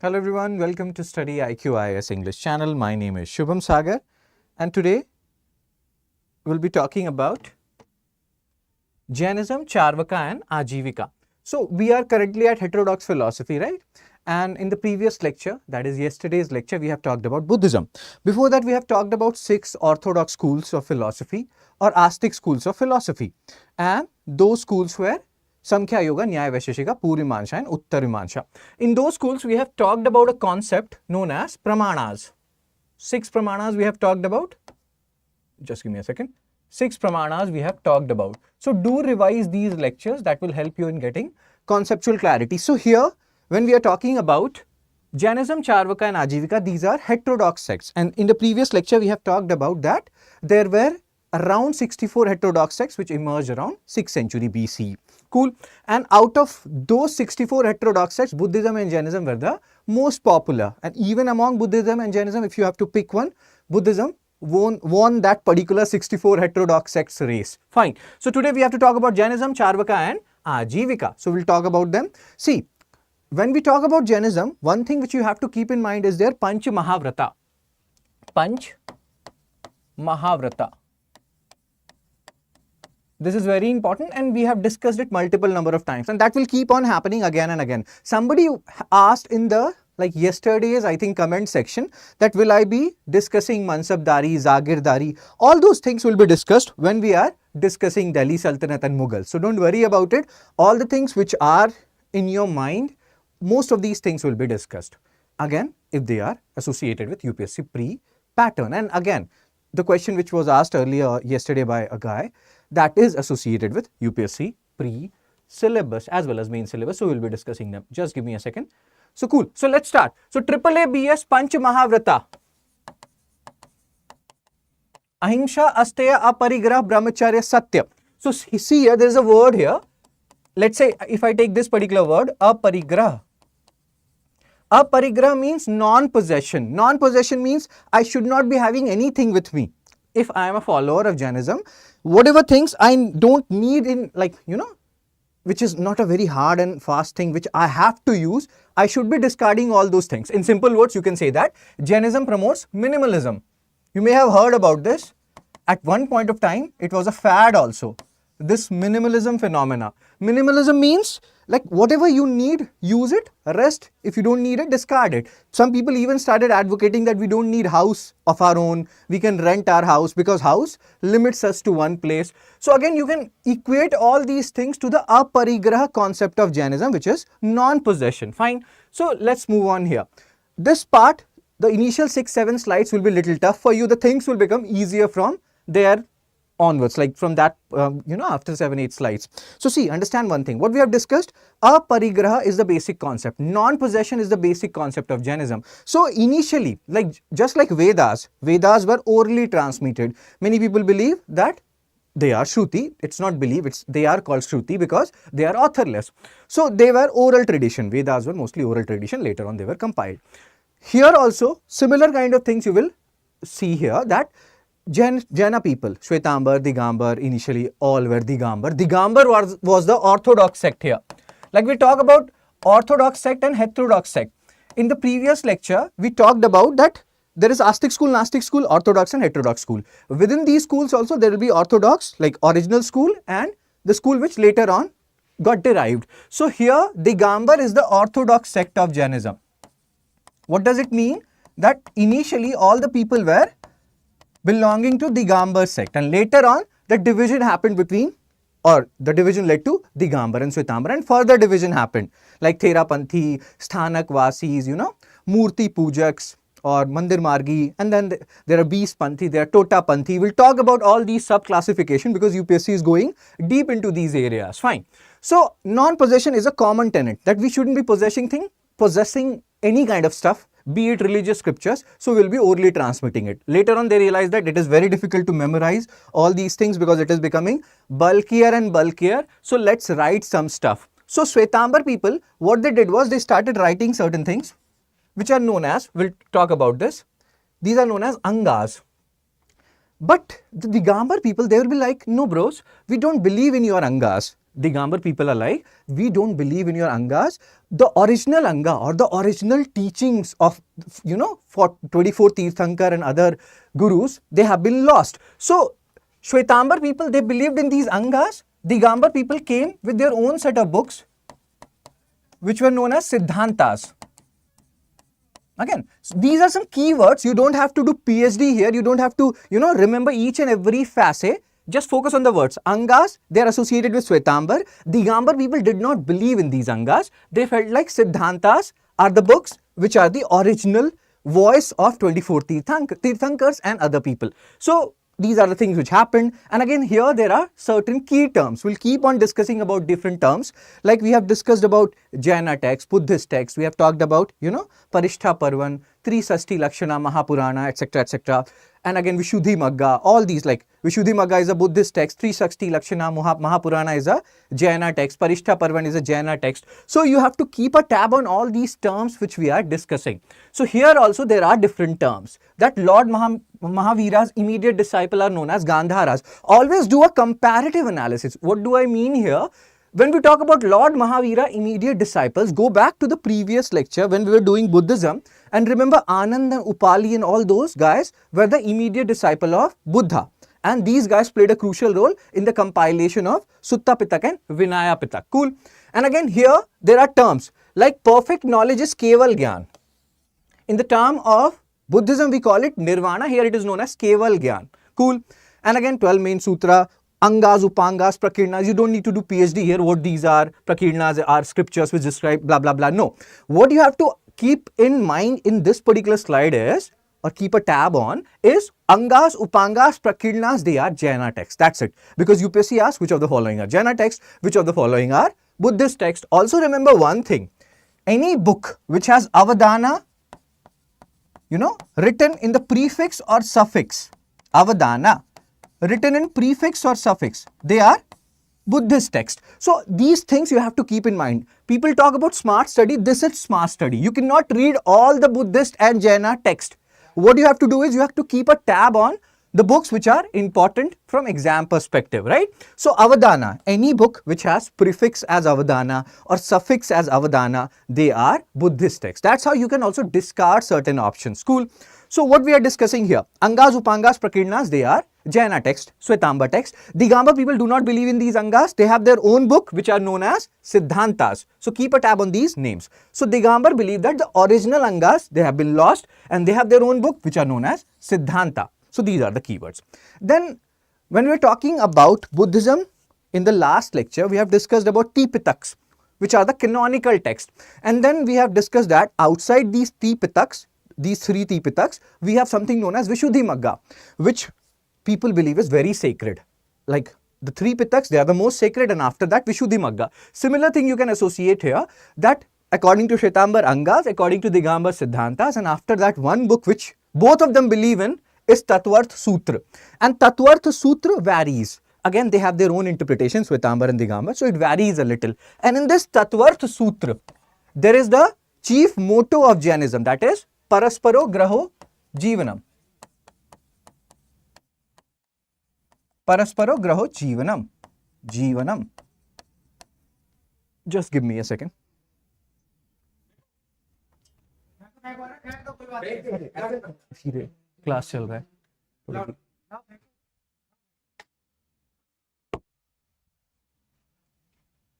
Hello everyone, welcome to StudyIQ IAS English channel. My name is Shubham Sagar and today we'll be talking about Jainism, Charvaka and Ajivika. So we are currently at heterodox philosophy, right? And in the previous lecture, that is yesterday's lecture, we have talked about Buddhism. Before that, we have talked about 6 orthodox schools of philosophy or astic schools of philosophy. And those schools were Samkhya Yoga, Nyaya Vaisheshika, Purimansha and Uttarimansha. In those schools, we have talked about a concept known as pramanas. 6 pramanas we have talked about. Just give me a second. 6 pramanas we have talked about. So do revise these lectures, that will help you in getting conceptual clarity. So here, when we are talking about Jainism, Charvaka and Ajivika, these are heterodox sects. And in the previous lecture, we have talked about that there were around 64 heterodox sects which emerged around 6th century BC. Cool. And out of those 64 heterodox sects, Buddhism and Jainism were the most popular. And even among Buddhism and Jainism, if you have to pick one, Buddhism won that particular 64 heterodox sects race. Fine. So today we have to talk about Jainism, Charvaka and Ajivika. So we'll talk about them. See, when we talk about Jainism, one thing which you have to keep in mind is their Panch Mahavrata. Panch Mahavrata. This is very important and we have discussed it multiple number of times and that will keep on happening again and again. Somebody asked in the yesterday's comment section that will I be discussing Mansabdari, Zagirdari, all those things will be discussed when we are discussing Delhi Sultanate and Mughal. So don't worry about it. All the things which are in your mind, most of these things will be discussed. Again, if they are associated with UPSC pre-pattern. And again, the question which was asked earlier yesterday by a guy, that is associated with UPSC pre-syllabus as well as main syllabus. So we'll be discussing them. Just give me a second. So cool. So let's start. So AAA BS Panch Mahavrata. Ahimsa, Asteya, Aparigraha, Brahmacharya, Satya. So see here, there is a word here. Let's say if I take this particular word, Aparigraha. Aparigraha means non-possession. Non-possession means I should not be having anything with me. If I am a follower of Jainism, whatever things I don't need in which is not a very hard and fast thing which I have to use, I should be discarding all those things. In simple words, you can say that Jainism promotes minimalism. You may have heard about this. At one point of time, it was a fad also. This minimalism phenomena. Minimalism means like whatever you need, use it. Rest, if you don't need it, discard it. Some people even started advocating that we don't need house of our own. We can rent our house because house limits us to one place. So again, you can equate all these things to the aparigraha concept of Jainism, which is non-possession. Fine. So let's move on here. This part, the initial 6-7 slides will be little tough for you. The things will become easier from there onwards, like from that, after 7-8 slides. So see, understand one thing. What we have discussed, aparigraha is the basic concept. Non-possession is the basic concept of Jainism. So initially, just like Vedas were orally transmitted. Many people believe that they are Shruti. It's not believe, they are called Shruti because they are authorless. So they were oral tradition. Vedas were mostly oral tradition. Later on, they were compiled. Here also, similar kind of things you will see here, that Jaina people, Shwetambar, Digambar, initially all were Digambar. Digambar was the orthodox sect here. Like we talk about orthodox sect and heterodox sect. In the previous lecture, we talked about that there is Astic school, Nastic school, orthodox and heterodox school. Within these schools also there will be orthodox, like original school, and the school which later on got derived. So here Digambar is the orthodox sect of Jainism. What does it mean? That initially all the people were belonging to Digambar sect, and later on the division happened between, or the division led to Digambar and Shwetambar, and further division happened like Therapanthi, Sthanak Vasis, Murti Pujaks or Mandir Margi, and then there are Beast Panthi, there are Tota Panthi. We'll talk about all these sub-classification because UPSC is going deep into these areas. Fine. So non-possession is a common tenet that we shouldn't be possessing any kind of stuff, be it religious scriptures, so we'll be orally transmitting it. Later on, they realized that it is very difficult to memorize all these things because it is becoming bulkier and bulkier. So let's write some stuff. So Shwetambar people, what they did was they started writing certain things which are known as, we'll talk about this, these are known as Angas. But the Digambar people, they will be like, no bros, we don't believe in your Angas. Digambar people are like, we don't believe in your Angas. The original Anga or the original teachings of, for 24 Tirthankar and other gurus, they have been lost. So, Shwetambar people, they believed in these Angas. Digambar people came with their own set of books, which were known as Siddhantas. Again, these are some keywords. You don't have to do PhD here. You don't have to, remember each and every facet. Just focus on the words. Angas, they are associated with Shwetambar. Digambar people did not believe in these Angas. They felt like Siddhantas are the books which are the original voice of 24 Tirthankars and other people. So, these are the things which happened. And again, here there are certain key terms. We'll keep on discussing about different terms. Like we have discussed about Jaina text, Buddhist text. We have talked about, Parishtha Parvan, Trisasti Lakshana, Mahapurana, etc., etc. And again, Vishuddhi Magga, all these, like Vishuddhi Magga is a Buddhist text, Trisasti Lakshana, Mahapurana is a Jaina text, Parishtha Parvan is a Jaina text. So you have to keep a tab on all these terms which we are discussing. So here also there are different terms. That Lord Mahavira's immediate disciple are known as Gandharas. Always do a comparative analysis. What do I mean here? When we talk about Lord Mahavira immediate disciples, go back to the previous lecture when we were doing Buddhism, and remember Anand and Upali and all those guys were the immediate disciple of Buddha, and these guys played a crucial role in the compilation of Sutta Pitak and Vinaya Pitak. Cool. And again here there are terms like perfect knowledge is Keval Gyan. In the term of Buddhism we call it Nirvana, here it is known as Keval Gyan. Cool. And again 12 main sutra, Angas, Upangas, Prakirnas, you don't need to do PhD here, what these are. Prakirnas are scriptures which describe blah blah blah. No. What you have to keep in mind in this particular slide is, or keep a tab on, is Angas, Upangas, Prakirnas, they are Jaina texts. That's it. Because UPSC asks which of the following are Jaina texts, which of the following are Buddhist text. Also remember one thing, any book which has Avadana, written in the prefix or suffix, Avadana, written in prefix or suffix, they are Buddhist text. So these things you have to keep in mind. People talk about smart study, this is smart study. You cannot read all the Buddhist and Jaina text. What you have to do is you have to keep a tab on the books which are important from exam perspective, right? So Avadana, any book which has prefix as Avadana or suffix as Avadana, they are Buddhist text. That's how you can also discard certain options. Cool. So what we are discussing here, Angas, Upangas, Prakirnas, they are Jaina text, Shwetamba text. Digambar people do not believe in these Angas. They have their own book which are known as Siddhantas. So keep a tab on these names. So Digambar believe that the original Angas, they have been lost and they have their own book which are known as Siddhanta. So these are the keywords. Then when we are talking about Buddhism, in the last lecture, we have discussed about Tipitaks, which are the canonical text. And then we have discussed that outside these Tipitaks, these three Tipitaks, we have something known as Vishuddhi Magga, which people believe is very sacred. Like the three Pitaks, they are the most sacred, and after that Vishuddhi Magga. Similar thing you can associate here, that according to Shwetambar Angas, according to Digambar Siddhantas, and after that one book which both of them believe in is Tatvarth Sutra. And Tatvarth Sutra varies. Again, they have their own interpretations, Shwetambar and Digambar, so it varies a little. And in this Tatvarth Sutra, there is the chief motto of Jainism, that is Parasparo Graho Jivanam. Parasparo Graho Jivanam. Jivanam. Just give me a second. Class चल रहा है.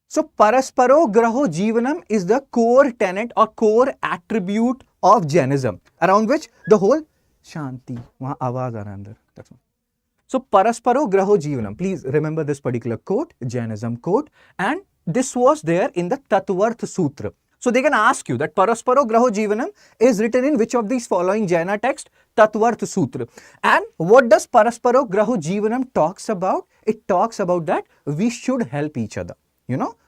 So Parasparo Graho Jivanam is the core tenet or core attribute of Jainism, around which the whole Shanti, wahan awaaz aa raha hai andar. That's all. So Parasparo Graho Jivanam, please remember this particular quote, Jainism quote, and this was there in the Tatvarth Sutra. So they can ask you that Parasparo Graho Jivanam is written in which of these following Jaina text? Tatvarth Sutra. And what does Parasparo Graho Jivanam talks about? It talks about that we should help each other.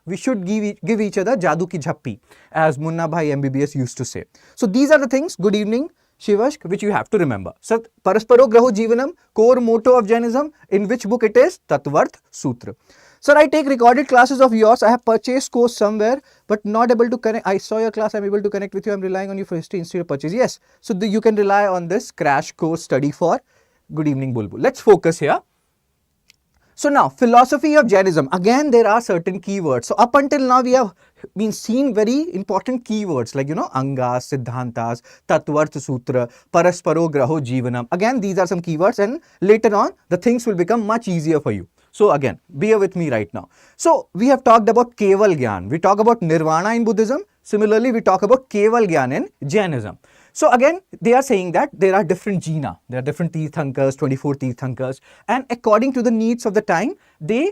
We should give each other Jadu ki Jhappi, as Munna Bhai MBBS used to say. So these are the things, good evening, Shivashk, which you have to remember. So Parasparo Graho Jivanam, core motto of Jainism, in which book it is? Tatvarth Sutra. Sir, I take recorded classes of yours. I have purchased course somewhere, but not able to connect. I saw your class. I'm able to connect with you. I'm relying on you for history instead of purchase. Yes. So you can rely on this crash course study for. Good evening, Bulbul. Let's focus here. So now, philosophy of Jainism. Again, there are certain keywords. So up until now, we have been seen very important keywords like, Angas, Siddhantas, Tattvartha Sutra, Parasparo Graho Jivanam. Again, these are some keywords, and later on, the things will become much easier for you. So again, bear with me right now. So we have talked about Keval Gyan. We talk about Nirvana in Buddhism. Similarly, we talk about Keval Gyan in Jainism. So again, they are saying that there are different Jaina, there are different Tirthankars, 24 Tirthankars, and according to the needs of the time, they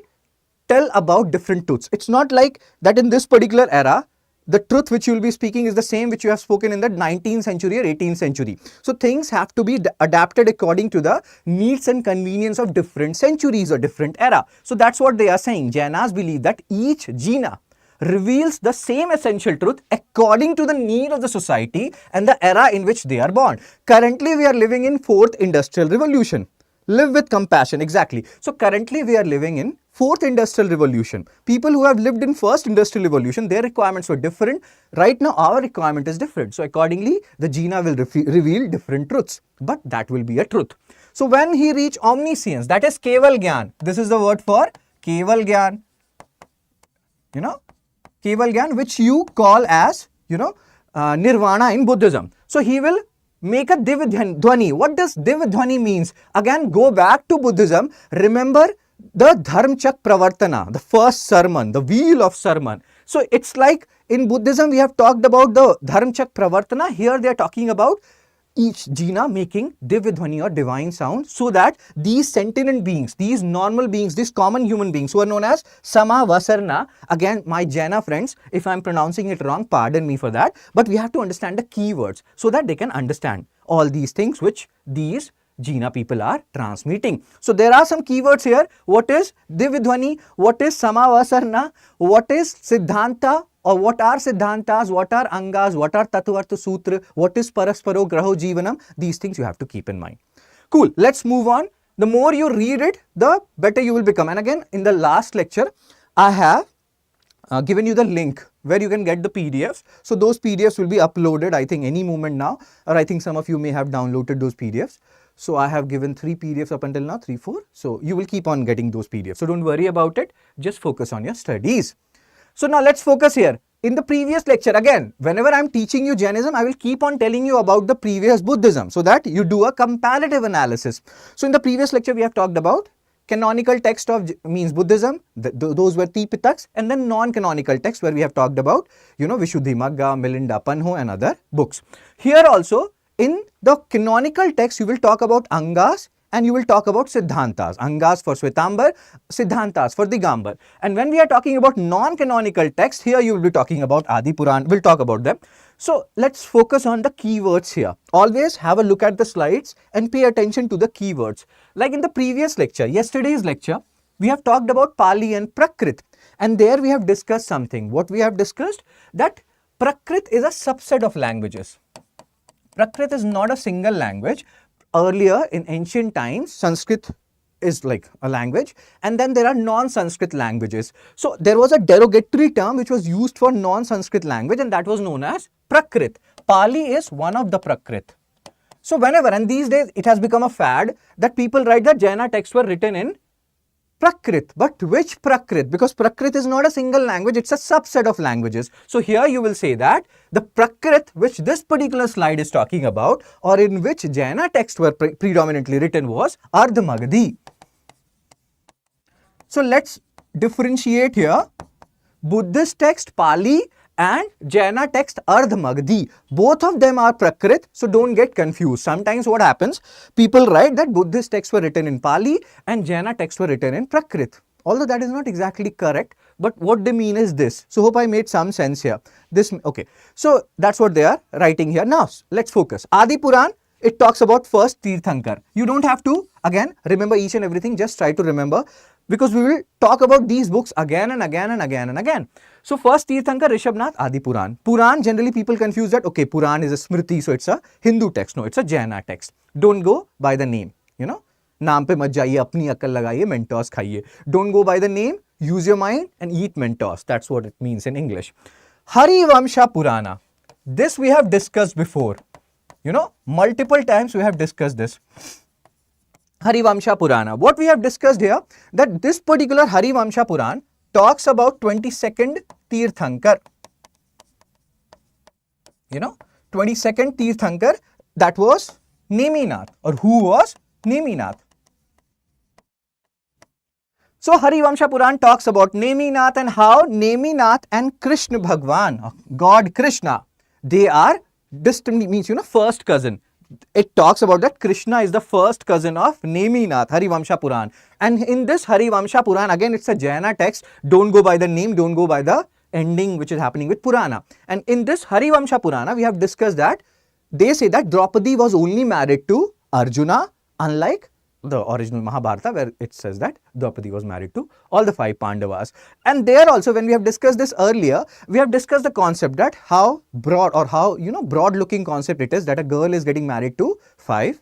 tell about different truths. It's not like that in this particular era, the truth which you will be speaking is the same which you have spoken in the 19th century or 18th century. So things have to be adapted according to the needs and convenience of different centuries or different era. So that's what they are saying. Jainas believe that each Jaina reveals the same essential truth according to the need of the society and the era in which they are born. Currently, we are living in 4th Industrial Revolution. Live with compassion, exactly. So currently, we are living in 4th Industrial Revolution. People who have lived in 1st Industrial Revolution, their requirements were different. Right now, our requirement is different. So accordingly, the Jaina will reveal different truths, but that will be a truth. So when he reach omniscience, that is Keval Gyan. This is the word for Keval Gyan. Keval Gyan, which you call as, Nirvana in Buddhism. So he will make a Divadhwani. What does Divadhwani means? Again, go back to Buddhism. Remember the Dharmchak Pravartana, the first sermon, the wheel of sermon. So it's like in Buddhism, we have talked about the Dharmchak Pravartana. Here they are talking about each Jaina making Divyadhwani or divine sound, so that these sentient beings, these normal beings, these common human beings who are known as Samavasarna, again my Jaina friends, if I am pronouncing it wrong, pardon me for that, but we have to understand the keywords so that they can understand all these things which these Jaina people are transmitting. So there are some keywords here. What is Divyadhwani? What is Samavasarna? What is Siddhanta? Or what are Siddhantas, what are Angas, what are Tattvartha Sutra, what is Parasparo Graho Jivanam? These things you have to keep in mind. Cool, let's move on. The more you read it, the better you will become. And again, in the last lecture, I have given you the link where you can get the PDFs. So those PDFs will be uploaded, I think, any moment now, or I think some of you may have downloaded those PDFs. So I have given 3 PDFs up until now, 3, 4. So you will keep on getting those PDFs. So don't worry about it. Just focus on your studies. So now let's focus here. In the previous lecture, again, whenever I am teaching you Jainism, I will keep on telling you about the previous Buddhism so that you do a comparative analysis. So in the previous lecture, we have talked about canonical text of means Buddhism, those were Tipitaks, and then non-canonical text where we have talked about, Vishuddhimagga, Milinda Panho and other books. Here also, in the canonical text, you will talk about Angas, and you will talk about Siddhantas, Angas for Shwetambar, Siddhantas for Digambar. And when we are talking about non-canonical text, here you will be talking about Adi Puran, we'll talk about them. So let's focus on the keywords here. Always have a look at the slides and pay attention to the keywords. Like in the previous lecture, yesterday's lecture, we have talked about Pali and Prakrit. And there we have discussed something. What we have discussed? That Prakrit is a subset of languages. Prakrit is not a single language. Earlier in ancient times, Sanskrit is like a language, and then there are non-Sanskrit languages. So there was a derogatory term which was used for non-Sanskrit language, and that was known as Prakrit. Pali is one of the Prakrit. So whenever, and these days it has become a fad that people write that Jaina texts were written in Prakrit. But which Prakrit? Because Prakrit is not a single language, it's a subset of languages. So here you will say that the Prakrit which this particular slide is talking about, or in which Jaina texts were predominantly written, was Ardha Magadhi. So let's differentiate here. Buddhist text Pali and Jaina text Ardha Magadhi. Both of them are Prakrit, so don't get confused. Sometimes what happens, people write that Buddhist texts were written in Pali and Jaina texts were written in Prakrit. Although that is not exactly correct, but what they mean is this. So hope I made some sense here. Okay. So that's what they are writing here. Now let's focus. Adi Puran, it talks about first Tirthankar. You don't have to, again, remember each and everything. Just try to remember, because we will talk about these books again and again and again and again. So first Tirthankar, Rishabhnath, Adi Puran. Puran, generally people confuse that, okay, Puran is a Smriti, so it's a Hindu text. No, it's a Jaina text. Don't go by the name, Naam pe mat jaiye, apni akal lagaiye, Mentos khaiye. Don't go by the name, use your mind and eat Mentos. That's what it means in English. Hari Vamsha Purana. This we have discussed before. Multiple times we have discussed this. Harivamsha Purana. What we have discussed here, that this particular Harivamsha Puran talks about 22nd Tirthankar. 22nd Tirthankar, that was Neminath, or who was Neminath. So Harivamsha Puran talks about Neminath and how Neminath and Krishna Bhagwan, God Krishna, they are distant, means first cousin. It talks about that Krishna is the first cousin of Neminath, Harivamsha Puran. And in this Harivamsha Puran, again it's a Jaina text, don't go by the name, don't go by the ending which is happening with Purana. And in this Harivamsha Purana, we have discussed that they say that Draupadi was only married to Arjuna, unlike the original Mahabharata where it says that Draupadi was married to all the 5 Pandavas. And there also, when we have discussed this earlier, we have discussed the concept that how broad, or how broad looking concept it is that a girl is getting married to 5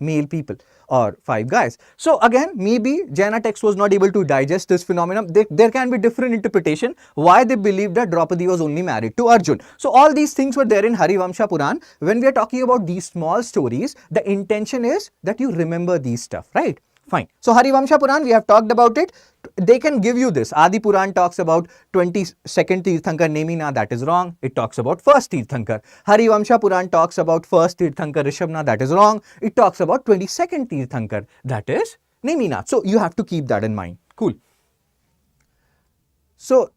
male people or 5 guys. So again, maybe Jaina text was not able to digest this phenomenon. There can be different interpretation why they believe that Draupadi was only married to Arjun. So all these things were there in Harivamsha Puran. When we are talking about these small stories, the intention is that you remember these stuff, right? Fine. So Harivamsha Puran, we have talked about it. They can give you this. Adi Puran talks about 22nd Tirthankar Nemina, that is wrong. It talks about first Tirthankar. Harivamsha Puran talks about first Tirthankar Rishabna, that is wrong. It talks about 22nd Tirthankar, that is Nemina. So you have to keep that in mind. Cool. So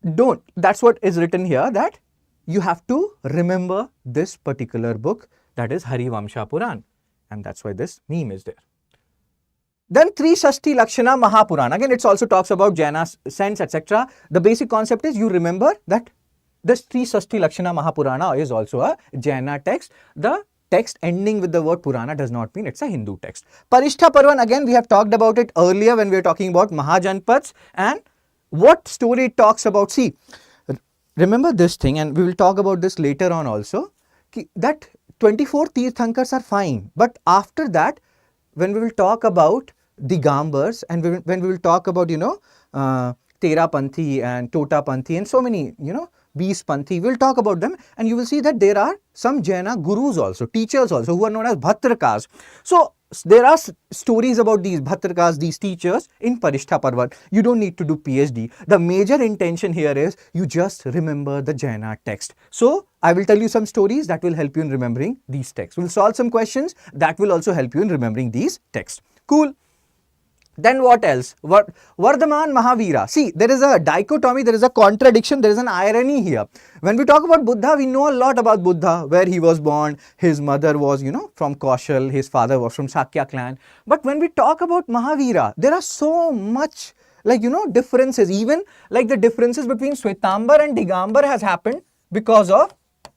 that's what is written here, that you have to remember this particular book, that is Harivamsha Puran. And that's why this meme is there. Then Trisashti Lakshana Mahapurana. Again, it also talks about Jaina's sense, etc. The basic concept is you remember that this Trisashti Lakshana Mahapurana is also a Jaina text. The text ending with the word Purana does not mean it's a Hindu text. Parishtha Parvan, again, we have talked about it earlier when we were talking about Mahajanpads and what story it talks about. See, remember this thing, and we will talk about this later on also, that 24 Tirthankars are fine. But after that, when we will talk about Digambars and when we will talk about, Tera Panthi and Tota Panthi and so many, Bees Panthi, we'll talk about them, and you will see that there are some Jaina gurus also, teachers also, who are known as Bhatrakas. So there are stories about these Bhatrakas, these teachers in Parishtha Parvat. You don't need to do PhD. The major intention here is you just remember the Jaina text. So I will tell you some stories that will help you in remembering these texts. We'll solve some questions that will also help you in remembering these texts. Cool. Then what else? Vardhaman Mahavira. See, there is a dichotomy, there is a contradiction, there is an irony here. When we talk about Buddha, we know a lot about Buddha, where he was born, his mother was, from Kaushal, his father was from Shakya clan. But when we talk about Mahavira, there are so much, differences. Even like the differences between Shwetambar and Digambar has happened because of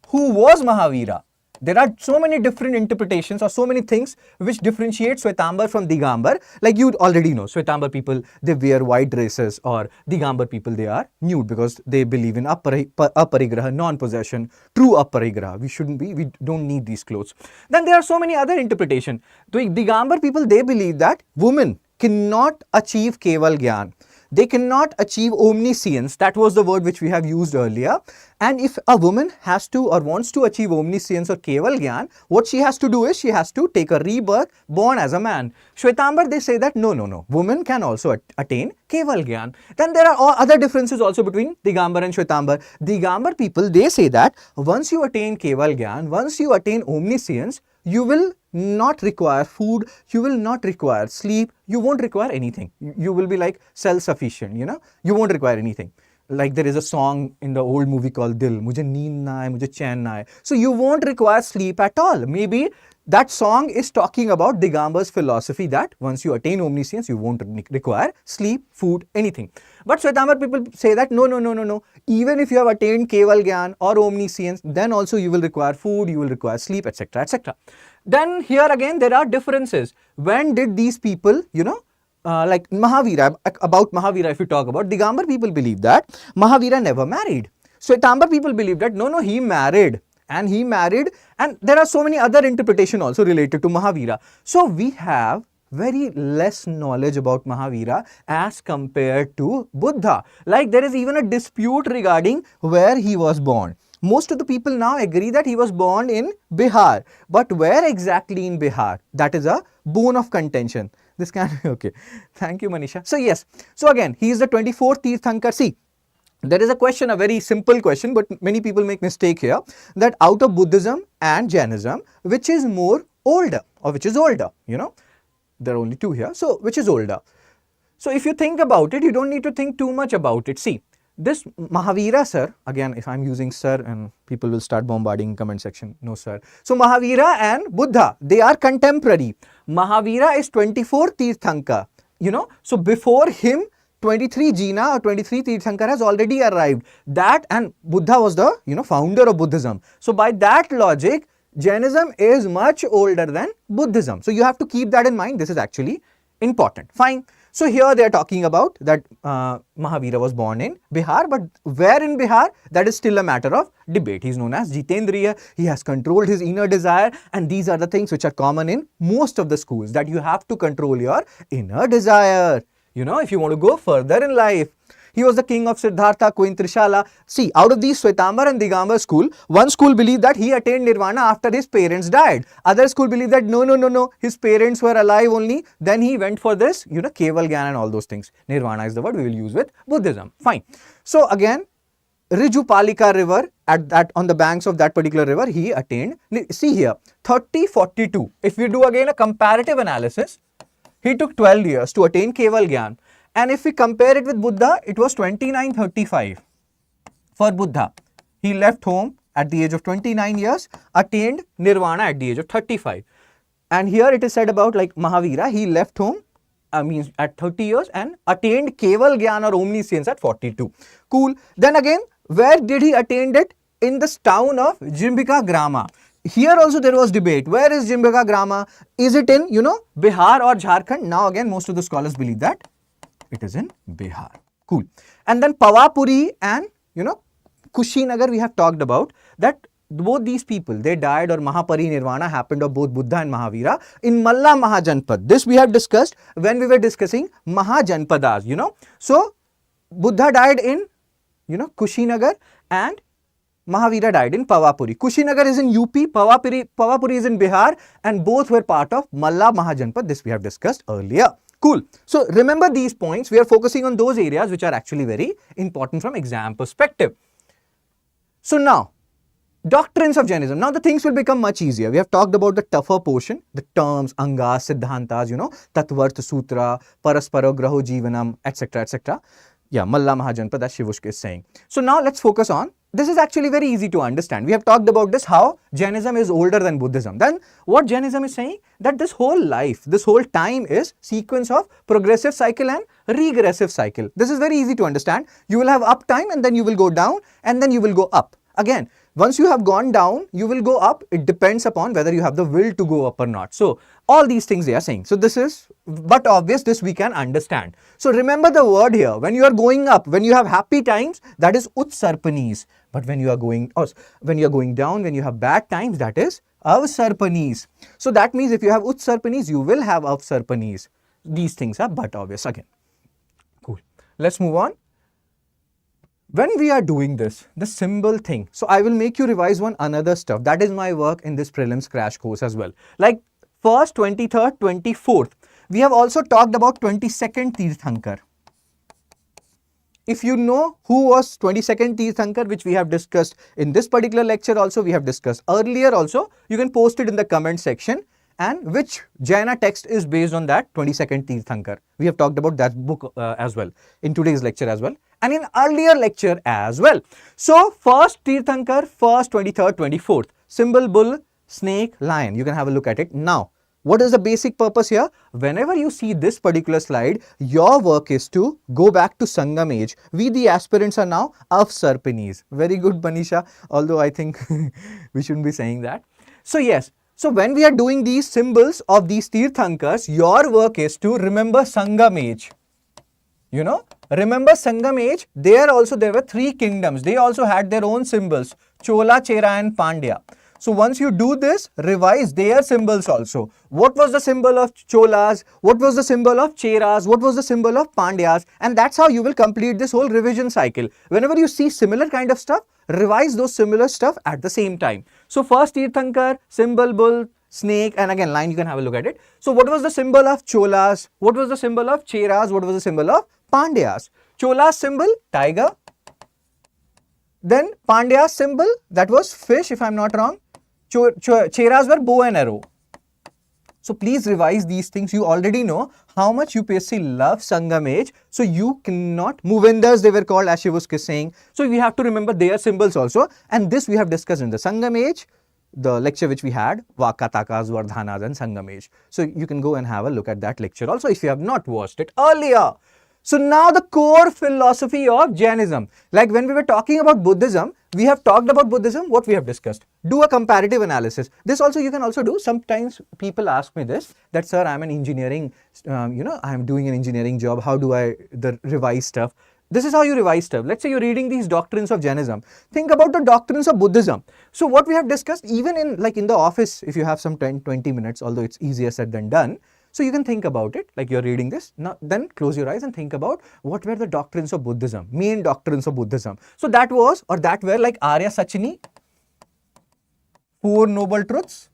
who was Mahavira. There are so many different interpretations or so many things which differentiate Shwetambar from Digambar. Like you already know, Shwetambar people, they wear white dresses, or Digambar people, they are nude because they believe in aparigraha, non-possession, true aparigraha. We don't need these clothes. Then there are so many other interpretations. The Digambar people, they believe that women cannot achieve Keval Gyan. They cannot achieve omniscience. That was the word which we have used earlier. And if a woman has to or wants to achieve omniscience or Keval Gyan, what she has to do is she has to take a rebirth, born as a man. Shwetambar, they say that no. Women can also attain Keval Gyan. Then there are other differences also between Digambar and Shwetambar. Digambar people, they say that once you attain Keval Gyan, once you attain omniscience, you will not require food, you will not require sleep, you won't require anything. You will be like self-sufficient, you won't require anything. Like there is a song in the old movie called Dil, Mujhe neend na aaye, mujhe chain na aaye. So you won't require sleep at all. Maybe that song is talking about Digambar's philosophy that once you attain omniscience, you won't require sleep, food, anything. But Shwetambar people say that no. Even if you have attained Keval Gyan or omniscience, then also you will require food, you will require sleep, etc., etc. Then here again, there are differences. When did these people, like Mahavira, about Mahavira, if you talk about, Digambar people believe that Mahavira never married. Shwetambar people believe that no, he married. And there are so many other interpretations also related to Mahavira. So we have very less knowledge about Mahavira as compared to Buddha. Like there is even a dispute regarding where he was born. Most of the people now agree that he was born in Bihar. But where exactly in Bihar? That is a bone of contention. This can be okay. Thank you, Manisha. So yes, so again, he is the 24th Tirthankar. See, there is a question, a very simple question, but many people make mistake here, that out of Buddhism and Jainism, which is more older or which is older, you know, there are only two here. So which is older? So if you think about it, you don't need to think too much about it. See, this Mahavira sir, again, if I'm using sir and people will start bombarding comment section, no sir. So Mahavira and Buddha, they are contemporary. Mahavira is 24th Tirthankar, you know, so before him, 23 Jaina or 23 Tirthankar has already arrived. That, and Buddha was the, you know, founder of Buddhism. So by that logic, Jainism is much older than Buddhism. So you have to keep that in mind. This is actually important. Fine. So here they are talking about that Mahavira was born in Bihar, but where in Bihar, that is still a matter of debate. He is known as Jitendriya. He has controlled his inner desire, and these are the things which are common in most of the schools, that you have to control your inner desire. You know, if you want to go further in life. He was the king of Siddhartha, Queen Trishala. See, out of these Shwetambar and Digambar school, one school believed that he attained nirvana after his parents died. Other school believed that no, his parents were alive only. Then he went for this, you know, Keval Gyan and all those things. Nirvana is the word we will use with Buddhism. Fine. So again, Rijupalika river, on the banks of that particular river, he attained. See here, 3042. If we do again a comparative analysis, he took 12 years to attain Keval Gyan. And if we compare it with Buddha, it was 2935 for Buddha. He left home at the age of 29 years, attained nirvana at the age of 35. And here it is said about like Mahavira, he left home means at 30 years and attained Keval Gyan or omniscience at 42. Cool. Then again, where did he attain it? In this town of Jimbika Grama. Here also there was debate. Where is Jimbika Grama? Is it in, you know, Bihar or Jharkhand? Now again, most of the scholars believe that it is in Bihar. Cool. And then Pavapuri and, you know, Kushinagar we have talked about, that both these people, they died, or Mahaparinirvana happened of both Buddha and Mahavira in Malla Mahajanpad. This we have discussed when we were discussing Mahajanpadas, you know. So Buddha died in, you know, Kushinagar and Mahavira died in Pavapuri. Kushinagar is in UP, Pavapuri is in Bihar, and both were part of Malla Mahajanpad. This we have discussed earlier. Cool. So remember these points. We are focusing on those areas which are actually very important from exam perspective. So now, doctrines of Jainism. Now the things will become much easier. We have talked about the tougher portion, the terms, angas, siddhantas, you know, Tatvarth Sutra, Parasparo Graho Jivanam, etc., etc. Yeah, Malla Mahajanpad, as Shivushka is saying. So now let's focus on, this is actually very easy to understand. We have talked about this, how Jainism is older than Buddhism. Then what Jainism is saying, that this whole life, this whole time is sequence of progressive cycle and regressive cycle. This is very easy to understand. You will have up time and then you will go down and then you will go up. Again, once you have gone down, you will go up. It depends upon whether you have the will to go up or not. So all these things they are saying. So this is, but obvious, this we can understand. So remember the word here, when you are going up, when you have happy times, that is Utsarpanis. But when you are going, down, when you have bad times, that is Avsarpanis. So that means if you have Utsarpanis, you will have Avsarpanis. These things are but obvious again. Cool. Let's move on. When we are doing this, the symbol thing, so I will make you revise one another stuff. That is my work in this prelims crash course as well. Like first, 23rd, 24th. We have also talked about 22nd Tirthankar. If you know who was 22nd Tirthankar, which we have discussed in this particular lecture also, we have discussed earlier also, you can post it in the comment section. And which Jaina text is based on that 22nd Tirthankar. We have talked about that book as well in today's lecture as well, and in earlier lecture as well. So first Tirthankar, first, 23rd, 24th. Symbol bull, snake, lion. You can have a look at it. Now, what is the basic purpose here? Whenever you see this particular slide, your work is to go back to Sangam age. We the aspirants are now Avsarpanis. Very good, Banisha. Although I think we shouldn't be saying that. So yes. So when we are doing these symbols of these Tirthankars, your work is to remember Sangam age. You know, remember Sangam age, there were three kingdoms. They also had their own symbols, Chola, Chera and Pandya. So once you do this, revise their symbols also. What was the symbol of Cholas? What was the symbol of Cheras? What was the symbol of Pandyas? And that's how you will complete this whole revision cycle. Whenever you see similar kind of stuff, revise those similar stuff at the same time. So first Tirthankar, symbol bull, snake, and again line, you can have a look at it. So what was the symbol of Cholas? What was the symbol of Cheras? What was the symbol of Pandyas? Cholas symbol, tiger. Then Pandya's symbol, that was fish, if I'm not wrong. Cheras were bow and arrow. So please revise these things. You already know how much UPSC loves Sangam age. So you cannot, Movendas they were called, as she was saying. So we have to remember their symbols also. And this we have discussed in the Sangam age, the lecture which we had, Vakatakas, Vardhanas and Sangam age. So you can go and have a look at that lecture also if you have not watched it earlier. So now the core philosophy of Jainism. Like when we were talking about Buddhism, we have talked about Buddhism, what we have discussed. Do a comparative analysis. This also you can also do. Sometimes people ask me this, that sir, I'm an engineering, I'm doing an engineering job. How do I revise stuff? This is how you revise stuff. Let's say you're reading these doctrines of Jainism. Think about the doctrines of Buddhism. So what we have discussed, even in the office, if you have some 10-20 minutes, although it's easier said than done. So you can think about it, like you're reading this. Now then close your eyes and think about what were the doctrines of Buddhism, main doctrines of Buddhism. So that was, or that were like Arya Sachini, Four Noble Truths,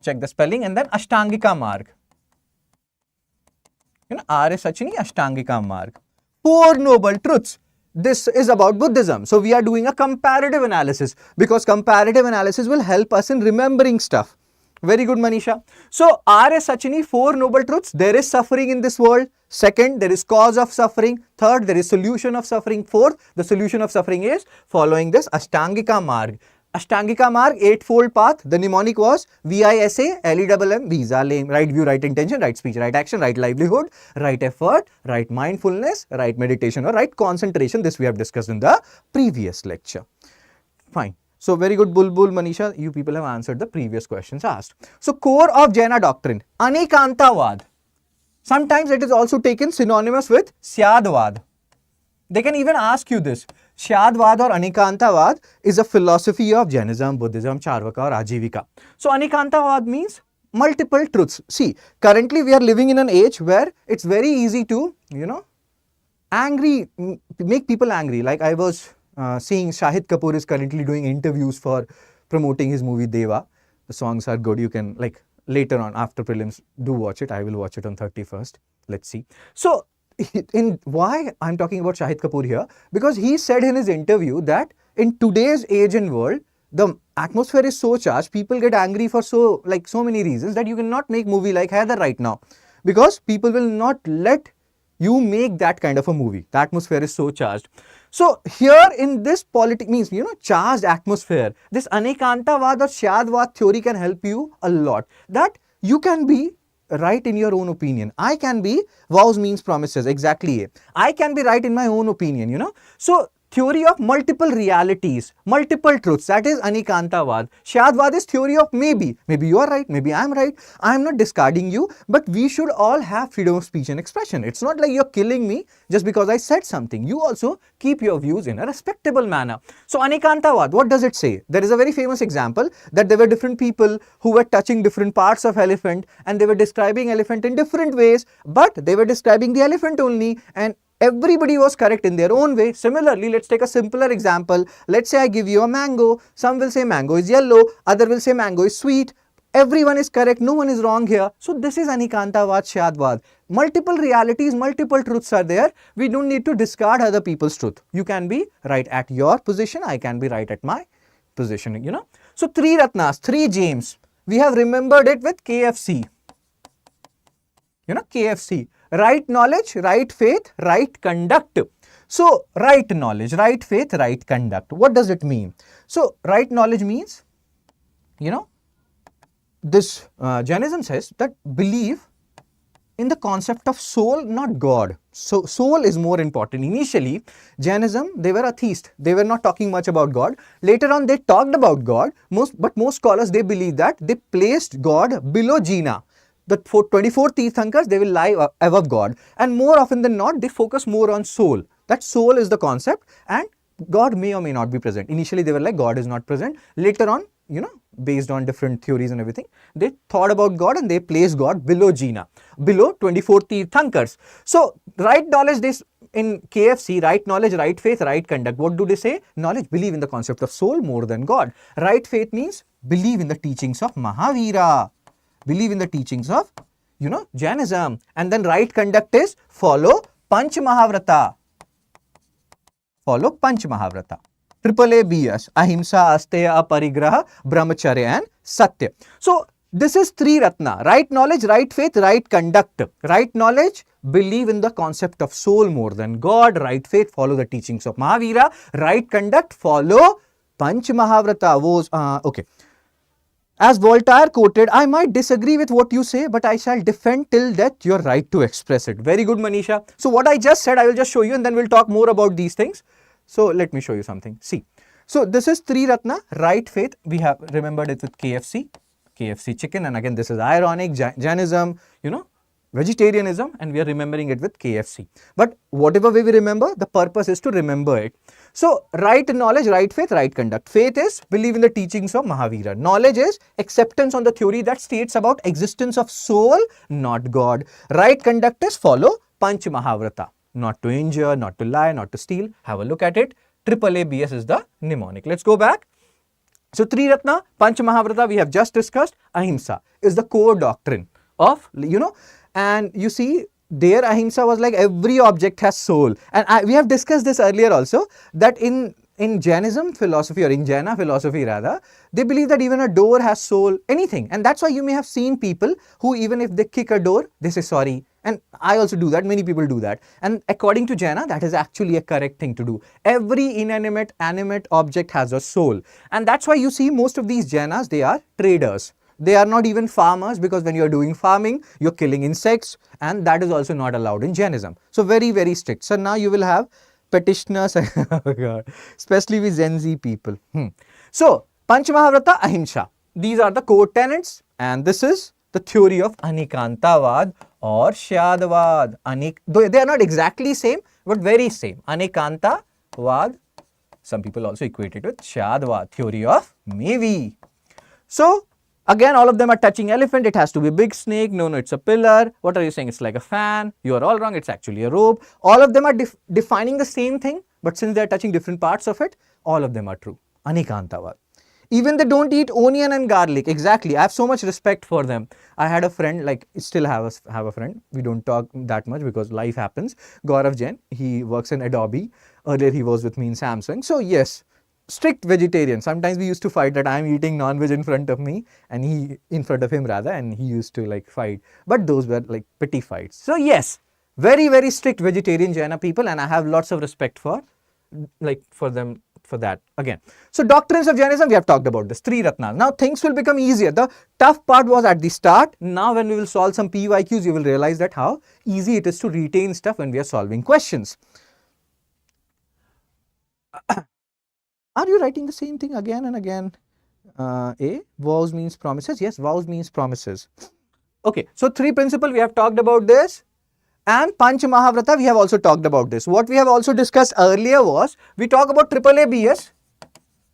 check the spelling, and then Ashtangika Marg. Arya Sachini, Ashtangika Marg. Four Noble Truths. This is about Buddhism. So we are doing a comparative analysis, because comparative analysis will help us in remembering stuff. Very good, Manisha. So, Arya Sachini, Four Noble Truths. There is suffering in this world. Second, there is cause of suffering. Third, there is solution of suffering. Fourth, the solution of suffering is following this Ashtangika Marg. Ashtangika Marg, eightfold path. The mnemonic was VISA, LEMM, visa, lame, right view, right intention, right speech, right action, right livelihood, right effort, right mindfulness, right meditation, or right concentration. This we have discussed in the previous lecture. Fine. So very good, Bulbul, Manisha, you people have answered the previous questions asked. So core of Jaina doctrine, Anikantavad. Sometimes it is also taken synonymous with Syadvad. They can even ask you this. Syadvad or Anikantavad is a philosophy of Jainism, Buddhism, Charvaka or Ajivika. So Anikantavad means multiple truths. See, currently we are living in an age where it's very easy to, make people angry. Like I was seeing Shahid Kapoor is currently doing interviews for promoting his movie Deva. The songs are good. You can later on after prelims do watch it. I will watch it on 31st. Let's see. So in why I'm talking about Shahid Kapoor here, because he said in his interview that in today's age and world, the atmosphere is so charged, people get angry for so many reasons that you cannot make movie like Haider right now, because people will not let you make that kind of a movie. The atmosphere is so charged. So here in this means, charged atmosphere, this Anikantavad or Syadvad theory can help you a lot. That you can be right in your own opinion. I can be, vows means promises, exactly. I can be right in my own opinion, So theory of multiple realities, multiple truths, that is Anikantavad. Syadvad is theory of maybe. Maybe you are right, maybe I am right. I am not discarding you, but we should all have freedom of speech and expression. It's not like you're killing me just because I said something. You also keep your views in a respectable manner. So Anikantavad, what does it say? There is a very famous example that there were different people who were touching different parts of elephant and they were describing elephant in different ways, but they were describing the elephant only, and everybody was correct in their own way. Similarly, let's take a simpler example. Let's say I give you a mango. Some will say mango is yellow. Other will say mango is sweet. Everyone is correct. No one is wrong here. So this is Anikantavad, Syadvad. Multiple realities, multiple truths are there. We don't need to discard other people's truth. You can be right at your position. I can be right at my position, So three Ratnas, three James. We have remembered it with KFC. KFC. Right knowledge, right faith, right conduct. So, right knowledge, right faith, right conduct. What does it mean? So, right knowledge means, this Jainism says that believe in the concept of soul, not God. So, soul is more important. Initially, Jainism, they were atheists. They were not talking much about God. Later on, they talked about God. But most scholars, they believe that they placed God below Jaina. The 24 Tirthankars, they will lie above God, and more often than not, they focus more on soul. That soul is the concept, and God may or may not be present. Initially, they were like, God is not present. Later on, based on different theories and everything, they thought about God and they placed God below Jaina, below 24 Tirthankars. So, right knowledge, this in KFC, right knowledge, right faith, right conduct. What do they say? Knowledge, believe in the concept of soul more than God. Right faith means believe in the teachings of Mahavira, believe in the teachings of, Jainism. And then right conduct is follow Panch Mahavrata. Follow Panch Mahavrata. Triple ABS, Ahimsa, Asteya, Aparigraha, Brahmacharya and Satya. So this is three Ratna: right knowledge, right faith, right conduct. Right knowledge, believe in the concept of soul more than God. Right faith, follow the teachings of Mahavira. Right conduct, follow Panch Mahavrata. Okay. As Voltaire quoted, I might disagree with what you say, but I shall defend till death your right to express it. Very good, Manisha. So what I just said, I will just show you and then we'll talk more about these things. So let me show you something. See. So this is Three Ratna, right faith. We have remembered it with KFC chicken. And again, this is ironic, Jainism, vegetarianism, and we are remembering it with KFC. But whatever way we remember, the purpose is to remember it. So right knowledge, right faith, right conduct. Faith is believe in the teachings of Mahavira. Knowledge is acceptance on the theory that states about existence of soul, not God. Right conduct is follow Panch Mahavrata. Not to injure, not to lie, not to steal. Have a look at it. Triple ABS is the mnemonic. Let's go back. So Three Ratna, Panch Mahavrata we have just discussed. Ahimsa is the core doctrine of, and you see there Ahimsa was like every object has soul. And we have discussed this earlier also, that in Jainism philosophy, or in Jaina philosophy rather, they believe that even a door has soul, anything. And that's why you may have seen people who, even if they kick a door, they say sorry. And I also do that, many people do that. And according to Jaina, that is actually a correct thing to do. Every inanimate, animate object has a soul. And that's why you see most of these Jainas, they are traders. They are not even farmers, because when you are doing farming, you're killing insects, and that is also not allowed in Jainism. So very, very strict. So now you will have petitioners, oh God, especially with Gen Z people. So Panch Mahavrata, Ahimsa. These are the core tenets, and this is the theory of Anikantavad or Shyadvad. Though they are not exactly same, but very same. Anikantavad, some people also equate it with Shyadvad, theory of maybe. So again, all of them are touching elephant. It has to be a big snake. No, it's a pillar. What are you saying? It's like a fan. You are all wrong. It's actually a rope. All of them are defining the same thing, but since they are touching different parts of it, all of them are true. Anikantavad. Even they don't eat onion and garlic. Exactly. I have so much respect for them. I had a friend, like still have a friend. We don't talk that much because life happens. Gaurav Jain. He works in Adobe. Earlier he was with me in Samsung. So yes, strict vegetarian. Sometimes we used to fight that I'm eating non-veg in front of me and he in front of him rather, and he used to like fight. But those were like petty fights. So yes, very, very strict vegetarian Jaina people, and I have lots of respect for them for that again. So doctrines of Jainism, we have talked about this, Three Ratnas. Now things will become easier. The tough part was at the start. Now when we will solve some PYQs, you will realize that how easy it is to retain stuff when we are solving questions. Are you writing the same thing again and again? Vows means promises. Yes, vows means promises. Okay, so three principle, we have talked about this. And Panch Mahavrata, we have also talked about this. What we have also discussed earlier was, we talk about triple ABS,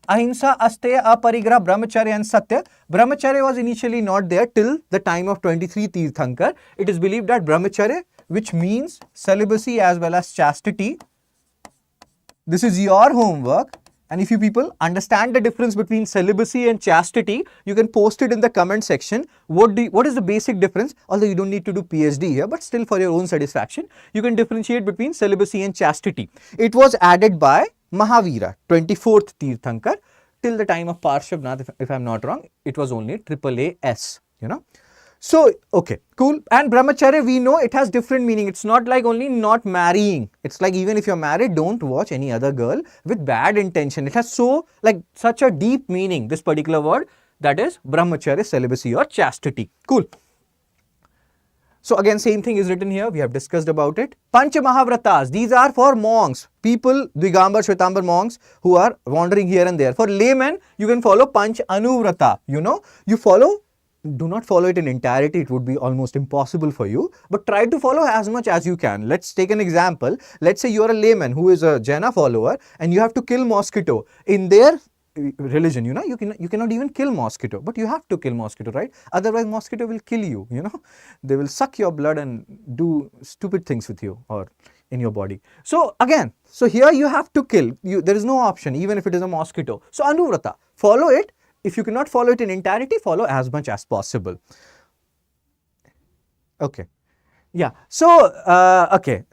Ahimsa, Asteya, Aparigraha, Brahmacharya and Satya. Brahmacharya was initially not there till the time of 23 Tirthankar. It is believed that Brahmacharya, which means celibacy as well as chastity, this is your homework. And if you people understand the difference between celibacy and chastity, you can post it in the comment section. What is the basic difference? Although you don't need to do PhD here, but still for your own satisfaction, you can differentiate between celibacy and chastity. It was added by Mahavira, 24th Tirthankar. Till the time of Parshabnath, if I'm not wrong, it was only AAS, So, okay, cool. And Brahmacharya, we know it has different meaning. It's not like only not marrying. It's like even if you're married, don't watch any other girl with bad intention. It has such a deep meaning, this particular word, that is Brahmacharya, celibacy or chastity. Cool. So again, same thing is written here. We have discussed about it. Panch Mahavratas, these are for monks, people, Digambar, Shwetambar monks who are wandering here and there. For laymen, you can follow Panch Anuvrata. Do not follow it in entirety, it would be almost impossible for you, but try to follow as much as you can. Let's take an example. Let's say you are a layman who is a Jaina follower and you have to kill mosquito. In their religion, you cannot even kill mosquito, but you have to kill mosquito, right? Otherwise mosquito will kill you, they will suck your blood and do stupid things with you or in your body. So again, here you have to kill. There is no option, even if it is a mosquito. So Anuvrata, follow it. if you cannot follow it in entirety, follow as much as possible. Okay. Yeah. So, okay,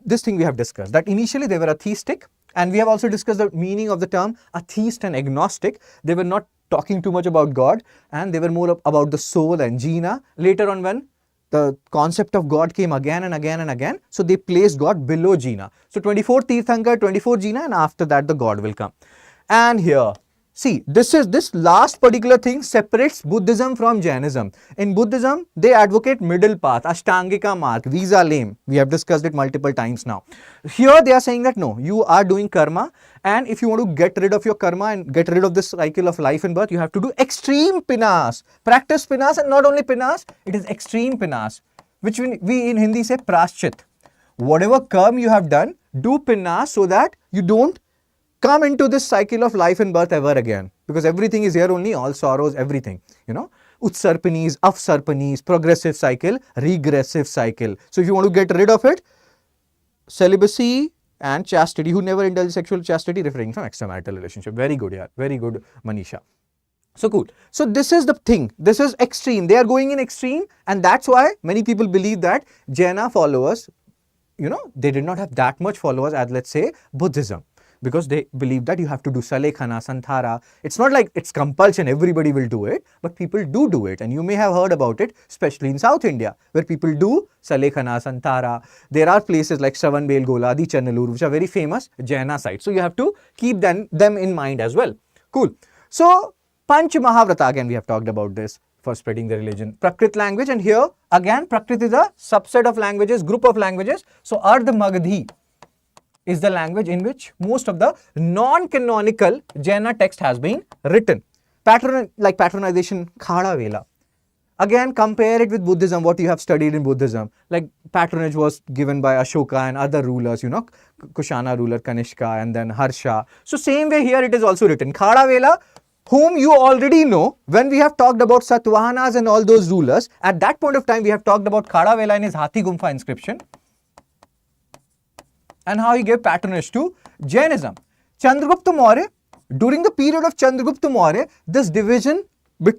this thing we have discussed, that initially they were atheistic, and we have also discussed the meaning of the term atheist and agnostic. They were not talking too much about God, and they were more about the soul and Jaina. Later on, when the concept of God came again and again and again, so they placed God below Jaina. So 24 Tirthankar, 24 Jaina, and after that the God will come. And here, see, this last particular thing separates Buddhism from Jainism. In Buddhism, they advocate middle path, Ashtangika mark. These are lame. We have discussed it multiple times now. Here they are saying that no, you are doing karma, and if you want to get rid of your karma and get rid of this cycle of life and birth, you have to do extreme penance. Practice penance, and not only penance, it is extreme penance, which we in Hindi say praschit. Whatever karma you have done, do penance so that you don't come into this cycle of life and birth ever again, because everything is here only, all sorrows, everything, you know, utsarpanis, afsarpanis, progressive cycle, regressive cycle. So if you want to get rid of it, celibacy and chastity, who never indulge sexual chastity, referring from extramarital relationship. Very good, yeah, very good, Manisha. So cool. So this is the thing, this is extreme, they are going in extreme, and that's why many people believe that Jaina followers, you know, they did not have that much followers as, let's say, Buddhism, because they believe that you have to do Salekhana, Santhara. It's not like it's compulsion, everybody will do it, but people do it. And you may have heard about it, especially in South India, where people do Salekhana, Santhara. There are places like Shravanbelgola, Channalur, which are very famous Jaina sites. So you have to keep them in mind as well. Cool. So Panch Mahavrata, again we have talked about this for spreading the religion. Prakrit language, and here again Prakrit is a subset of languages, group of languages. So Ardh Magadhi is the language in which most of the non-canonical Jaina text has been written. Like patronization, Khada Vela. Again, compare it with Buddhism, what you have studied in Buddhism. Like patronage was given by Ashoka and other rulers, you know, Kushana ruler, Kanishka, and then Harsha. So same way here it is also written. Khada Vela, whom you already know, when we have talked about Satavahanas and all those rulers, at that point of time we have talked about Khada Vela in his Hathi Gumfa inscription, and how he gave patronage to Jainism. Chandragupta Maurya, during the period of Chandragupta Maurya, this division,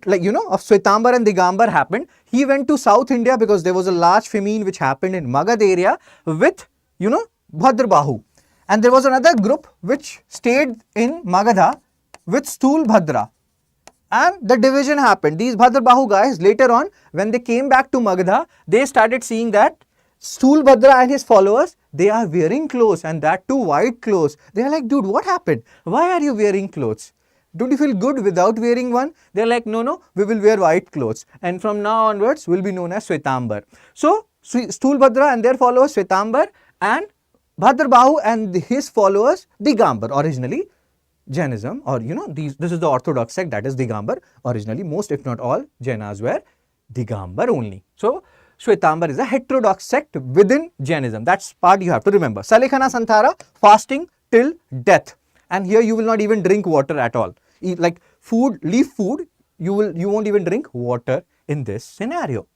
like, you know, of Shwetambar and Digambar happened. He went to South India because there was a large famine which happened in Magad area with, you know, Bhadrabahu. And there was another group which stayed in Magadha with Stulbhadra. And the division happened. These Bhadrabahu guys, later on, when they came back to Magadha, they started seeing that Stulbhadra and his followers, they are wearing clothes, and that too white clothes. They are like, dude, what happened? Why are you wearing clothes? Don't you feel good without wearing one? They are like, no, we will wear white clothes. And from now onwards, will be known as Shwetambar. So, Stulbhadra and their followers, Shwetambar, and Bhadrabahu and his followers, Digambar, originally Jainism, or, you know, this is the orthodox sect, that is Digambar. Originally, most if not all Jainas were Digambar only. So, Shwetambar is a heterodox sect within Jainism. That's part you have to remember. Salekhana Santhara, fasting till death. And here you will not even drink water at all. Eat like food, leave food, you won't even drink water in this scenario.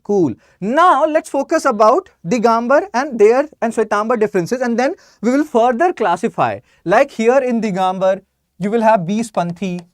Cool. Now let's focus about Digambar and Shwetambar differences, and then we will further classify. Like here in Digambar, you will have Bees Panthi,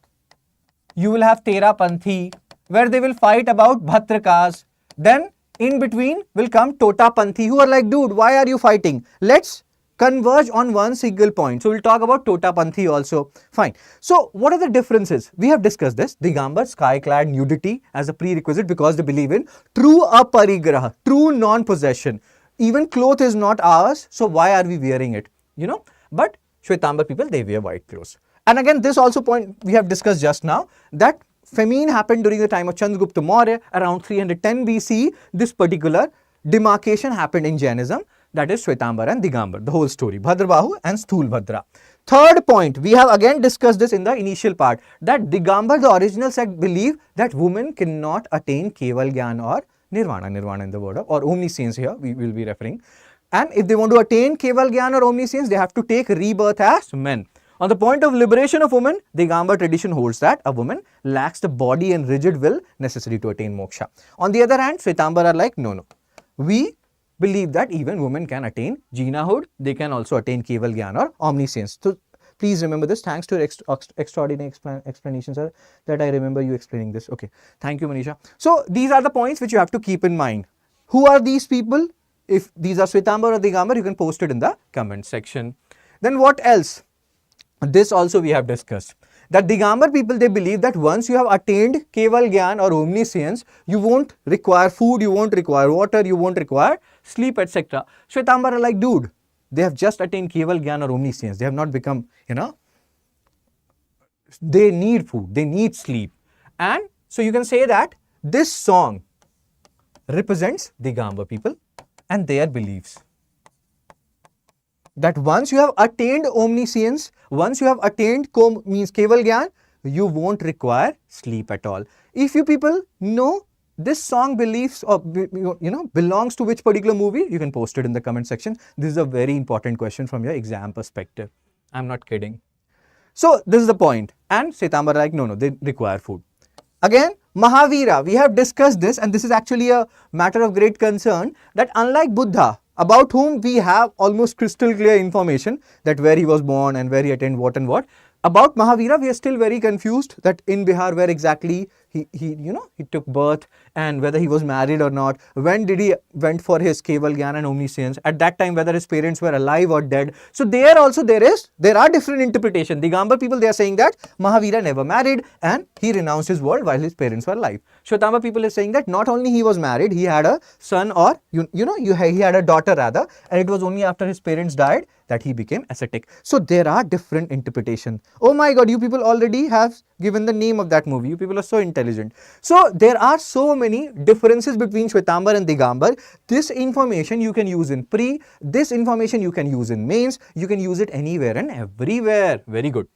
you will have Tera Panthi, where they will fight about Bhatrakas. Then in between will come Tota Panthi, who are like, dude, why are you fighting? Let's converge on one single point. So we'll talk about Tota Panthi also. Fine. So what are the differences? We have discussed this. Digambar, sky-clad nudity as a prerequisite because they believe in true aparigraha, true non-possession. Even cloth is not ours, so why are we wearing it? You know, but Shwetambar people, they wear white clothes. And again, this also point we have discussed just now, that famine happened during the time of Chandragupta Maurya around 310 BC. This particular demarcation happened in Jainism, that is Shwetambar and Digambar, the whole story, Bhadrabahu and Stulbhadra. Third point, we have again discussed this in the initial part, that Digambar, the original sect, believe that women cannot attain Keval Gyan or Nirvana in the word of, or omniscience here we will be referring. And if they want to attain Keval Gyan or omniscience, they have to take rebirth as men. On the point of liberation of women, Digambar tradition holds that a woman lacks the body and rigid will necessary to attain moksha. On the other hand, Shwetambar are like, no. We believe that even women can attain Jainahood, they can also attain Keval Gyan or omniscience. So Please remember this. Thanks to your extraordinary explanation, sir, that I remember you explaining this. Okay. Thank you, Manisha. So these are the points which you have to keep in mind. Who are these people? If these are Shwetambar or Digambar, you can post it in the comment section. Then what else? This also we have discussed. That Digambar people, they believe that once you have attained Keval Gyan or omniscience, you won't require food, you won't require water, you won't require sleep, etc. Shwetambar are like, dude, they have just attained Keval Gyan or omniscience. They have not become, they need food, they need sleep. And so you can say that this song represents Digambar people and their beliefs. That once you have attained omniscience, once you have attained Keval Gyan, you won't require sleep at all. If you people know this song beliefs or belongs to which particular movie, you can post it in the comment section. This is a very important question from your exam perspective. I'm not kidding. So this is the point. And Shwetambar like, no, they require food. Again, Mahavira, we have discussed this, and this is actually a matter of great concern, that unlike Buddha, about whom we have almost crystal clear information, that where he was born and where he attained what and what, about Mahavira, we are still very confused that in Bihar where exactly he took birth and whether he was married or not. When did he went for his Keval Gyan and omniscience? At that time, whether his parents were alive or dead. So there also there are different interpretations. Digambar people, they are saying that Mahavira never married and he renounced his world while his parents were alive. Shwetambar people are saying that not only he was married, he had a son or he had a daughter rather, and it was only after his parents died that he became ascetic. So there are different interpretations. Oh my God, you people already have given the name of that movie. You people are so intelligent. So there are so many differences between Shwetambar and Digambar. This information you can use in pre, this information you can use in mains, you can use it anywhere and everywhere. Very good.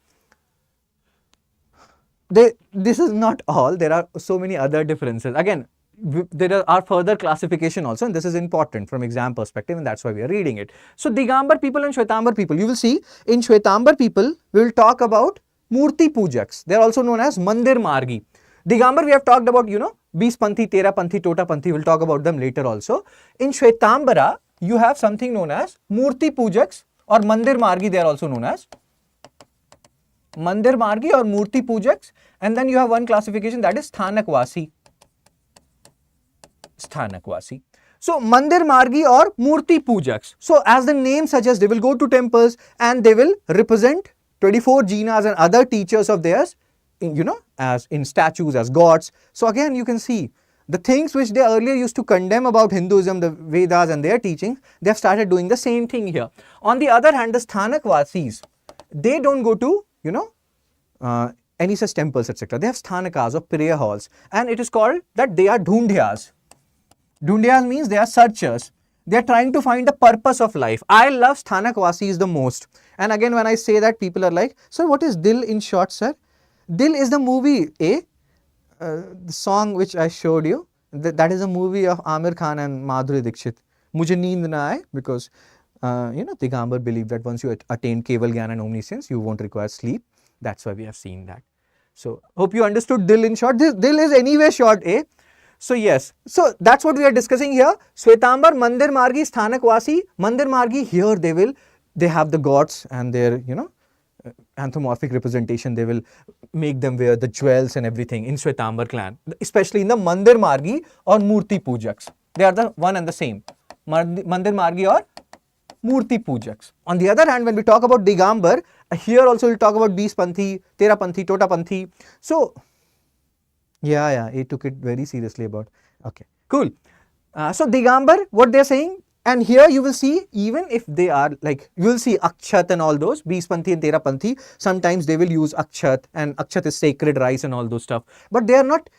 This is not all. There are so many other differences. Again, there are further classification also, and this is important from exam perspective, and that's why we are reading it. So Digambar people and Shwetambar people, you will see in Shwetambar people, we will talk about Murti Pujaks. They are also known as Mandir Margi. Digambar we have talked about, 20 Panthi, 13 Panthi, Tota Panthi, we will talk about them later also. In Shwetambara, you have something known as Murti Pujaks or Mandir Margi, they are also known as Mandir Margi or Murti Pujaks, and then you have one classification, that is Sthanakwasi. So Mandir Margi or Murti Pujaks. So as the name suggests, they will go to temples and they will represent 24 Jainas and other teachers of theirs, as in statues, as gods. So again, you can see the things which they earlier used to condemn about Hinduism, the Vedas and their teachings, they have started doing the same thing here. On the other hand, the Sthanakvasis, they don't go to, any such temples, etc. They have Sthanakas or prayer halls, and it is called that they are Dhundhyas. Dhundhyas means they are searchers. They are trying to find the purpose of life. I love Sthanakvasis the most. And again, when I say that, people are like, sir, what is Dil in short, sir? Dil is the movie, the song which I showed you. That is a movie of Amir Khan and Madhuri Dixit. Mujhe neend na aaye, because, Digambar believe that once you attain Keval Gyan and omniscience, you won't require sleep. That's why we have seen that. So, hope you understood Dil in short. Dil is anyway short, So yes, so that's what we are discussing here. Shwetambar, Mandir Margi, Sthanakwasi. Mandir Margi, here they have the gods and their, anthropomorphic representation. They will make them wear the jewels and everything in Shwetambar clan, especially in the Mandir Margi or Murti Pujaks. They are the one and the same. Mandir Margi or Murti Pujaks. On the other hand, when we talk about Digambar, here also we'll talk about 20 Panthi, 13 Panthi, Tota Panthi. So yeah, he took it very seriously about. Okay, cool. So Digambar, what they're saying, and here you will see, even if they are like, you will see Akshat and all those, 20 Panthi and 13 Panthi, sometimes they will use Akshat, and Akshat is sacred rice and all those stuff. But they are not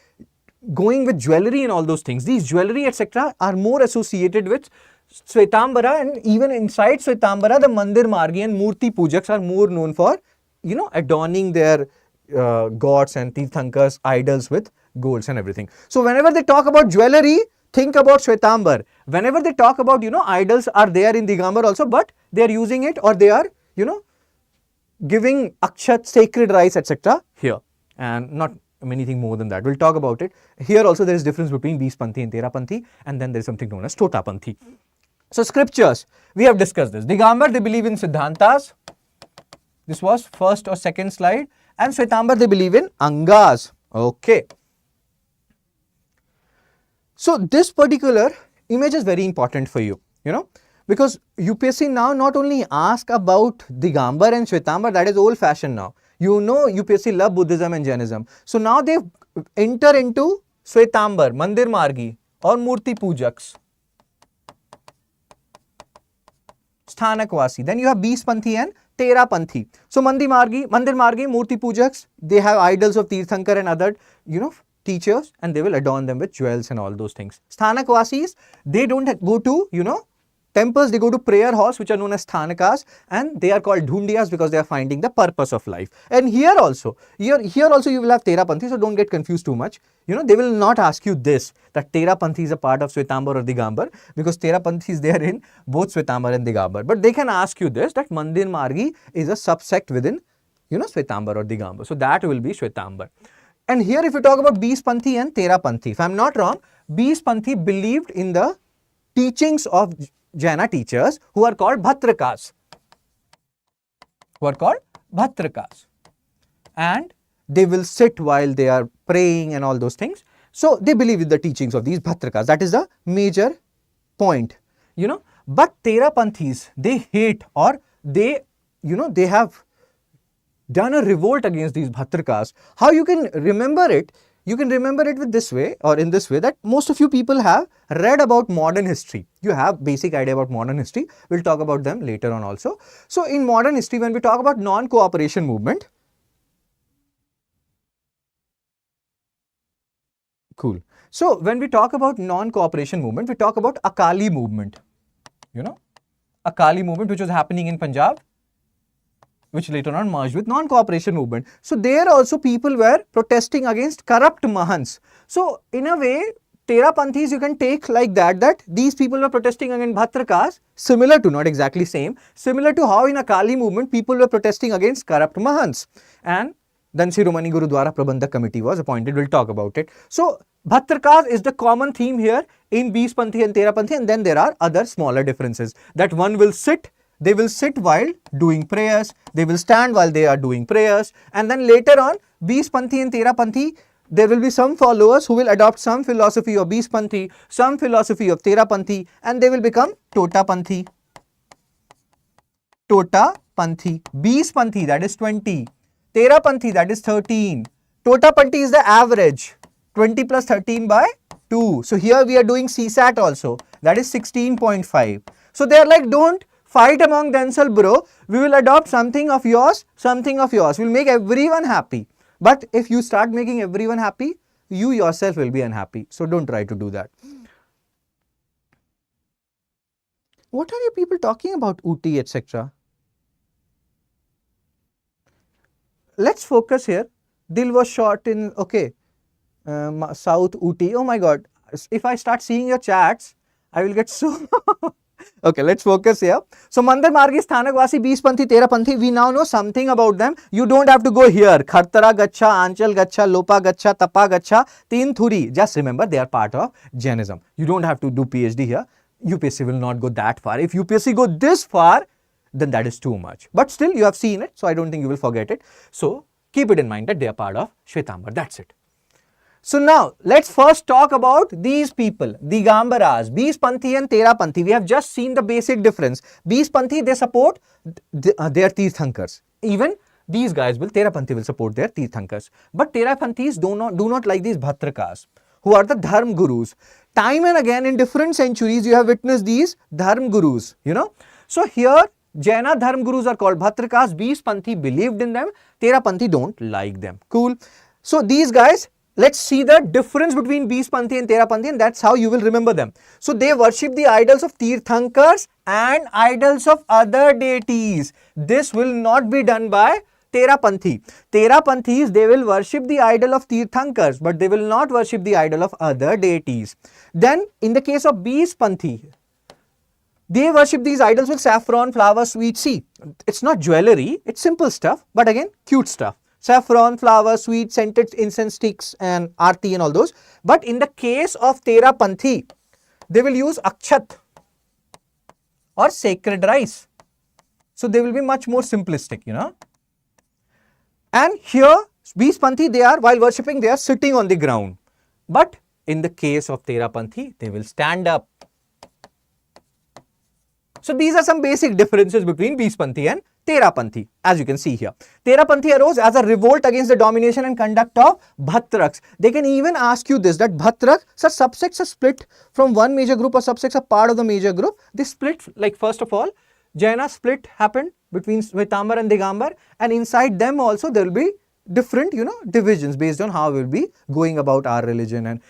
going with jewelry and all those things. These jewelry, etc. are more associated with Shwetambara, and even inside Shwetambara, the Mandir Margi and Murti Pujaks are more known for, adorning their gods and Tirthankars, idols with golds and everything. So whenever they talk about jewelry, think about Shwetambar. Whenever they talk about, idols are there in Digambar also, but they are using it, or they are, giving Akshat, sacred rice, etc. here, and not anything more than that. We'll talk about it. Here also there is difference between 20 Panthi and 13 Panthi, and then there is something known as Tota Panthi. So scriptures, we have discussed this. Digambar, they believe in Siddhantas. This was first or second slide. And Shwetambar, they believe in Angas. Okay. So this particular image is very important for you, because UPSC now not only ask about Digambar and Shwetambar, that is old fashioned now. UPSC love Buddhism and Jainism. So now they enter into Shwetambar, Mandir Margi or Murti Pujaks, Sthanakvasi. Then you have Beespanthi and Terapanthi. So Mandir Margi, Murti Pujaks, they have idols of Tirthankar and other, teachers, and they will adorn them with jewels and all those things. Sthanakvasis, they don't go to, temples, they go to prayer halls which are known as Sthanakas, and they are called Dhundiyas because they are finding the purpose of life. And here also you will have Terapanthi, so don't get confused too much. They will not ask you this, that Terapanthi is a part of Shwetambar or Digambar, because Terapanthi is there in both Shwetambar and Digambar. But they can ask you this, that Mandir Margi is a subsect within, Shwetambar or Digambar. So that will be Shwetambar. And here if you talk about Beespanthi and Terapanthi, if I am not wrong, Beespanthi believed in the teachings of Jaina teachers who are called Bhatrakas. And they will sit while they are praying and all those things. So they believe in the teachings of these Bhatrakas. That is the major point, But Terapanthis, they hate, or they have done a revolt against these Bhatrakas. How you can remember it? You can remember it with this way, or in this way, that most of you people have read about modern history. You have basic idea about modern history. We'll talk about them later on also. So in modern history, when we talk about non-cooperation movement, cool. So when we talk about non-cooperation movement, we talk about Akali movement. Akali movement, which was happening in Punjab, which later on merged with non-cooperation movement. So there also people were protesting against corrupt Mahants. So in a way, Terapanthis you can take like that these people were protesting against Bhatrakas, similar to, not exactly same, similar to how in Akali movement people were protesting against corrupt Mahants. And then Shiromani Gurudwara Prabandhak Committee was appointed. We'll talk about it. So Bhatrakas is the common theme here in Beespanthi and Terapanthi, and then there are other smaller differences, that one will sit. They will sit while doing prayers, they will stand while they are doing prayers, and then later on, Beespanthi and Terapanthi, there will be some followers who will adopt some philosophy of Beespanthi, some philosophy of Terapanthi, and they will become Totapanthi. Beespanthi, that is 20. Terapanthi, that is 13. Totapanthi is the average, 20 plus 13 by 2. So here we are doing CSAT also, that is 16.5. So they are like, don't fight among themselves, bro. We will adopt something of yours. We'll make everyone happy. But if you start making everyone happy, you yourself will be unhappy. So don't try to do that. What are you people talking about, Ooty, etc.? Let's focus here. Dil was shot in, South Ooty. Oh my God. If I start seeing your chats, I will get so... Okay, let's focus here. So Mandir Margi, Sthanakvasi, Beespanthi, Terapanthi, we now know something about them. You don't have to go here. Khartara Gacha, Anchal Gacha, Lopa Gacha, Tapa Gacha, Teen Thuri. Just remember, they are part of Jainism. You don't have to do PhD here. UPSC will not go that far. If UPSC go this far, then that is too much. But still, you have seen it, so I don't think you will forget it. So keep it in mind that they are part of Shwetambar. That's it. So now, let's first talk about these people, Digambaras, Beespanthi and Terapanthi. We have just seen the basic difference. Beespanthi, they support their Tirthankars. Even these guys Terapanthi will support their Tirthankars. But Terapanthis do not like these Bhatrakas, who are the Dharm Gurus. Time and again in different centuries, you have witnessed these Dharm Gurus, So here, Jaina Dharm Gurus are called Bhatrakas. Beespanthi believed in them. Terapanthi don't like them. Cool. So these guys, let's see the difference between Beespanthi and Terapanthi, and that's how you will remember them. So they worship the idols of Tirthankars and idols of other deities. This will not be done by Terapanthi. Terapanthis, they will worship the idol of Tirthankars, but they will not worship the idol of other deities. Then in the case of Beespanthi, they worship these idols with saffron, flowers, sweets. See, it's not jewelry, it's simple stuff, but again, cute stuff. Saffron, flowers, sweet, scented incense sticks and aarti and all those. But in the case of Terapanthi, they will use akshat or sacred rice. So they will be much more simplistic, And here, 20 Panthi, they are, while worshipping, they are sitting on the ground. But in the case of Tera Panthi, they will stand up. So these are some basic differences between 20 Panthi and Tera Panthi, as you can see here. Tera Panthi arose as a revolt against the domination and conduct of Bhatraks. They can even ask you this, that Bhatrak, so subsects are split from one major group, or subsects are part of the major group. They split, like first of all, Jaina split happened between Shvetambar and Digambar, and inside them also there will be different, divisions based on how we will be going about our religion. And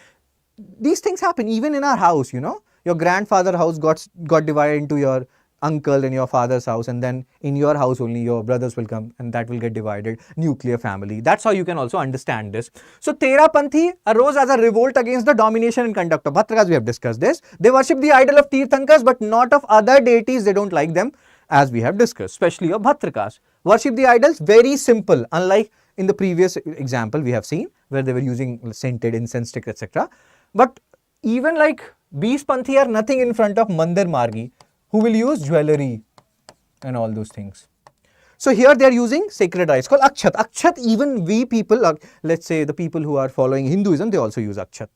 these things happen even in our house, your grandfather's house got divided into your uncle and your father's house, and then in your house only your brothers will come and that will get divided, nuclear family. That's how you can also understand this. So Tera Panthi arose as a revolt against the domination and conduct of Bhatrakas. We have discussed this. They worship the idol of Tirthankas but not of other deities. They don't like them, as we have discussed, especially of Bhatrakas. Worship the idols, very simple, unlike in the previous example we have seen where they were using scented incense stick, etc. But even like 20 Panthi are nothing in front of Mandir Margi, who will use jewelry and all those things. So here they are using sacred rice called Akshat. Akshat, even we people, let's say the people who are following Hinduism, they also use Akshat,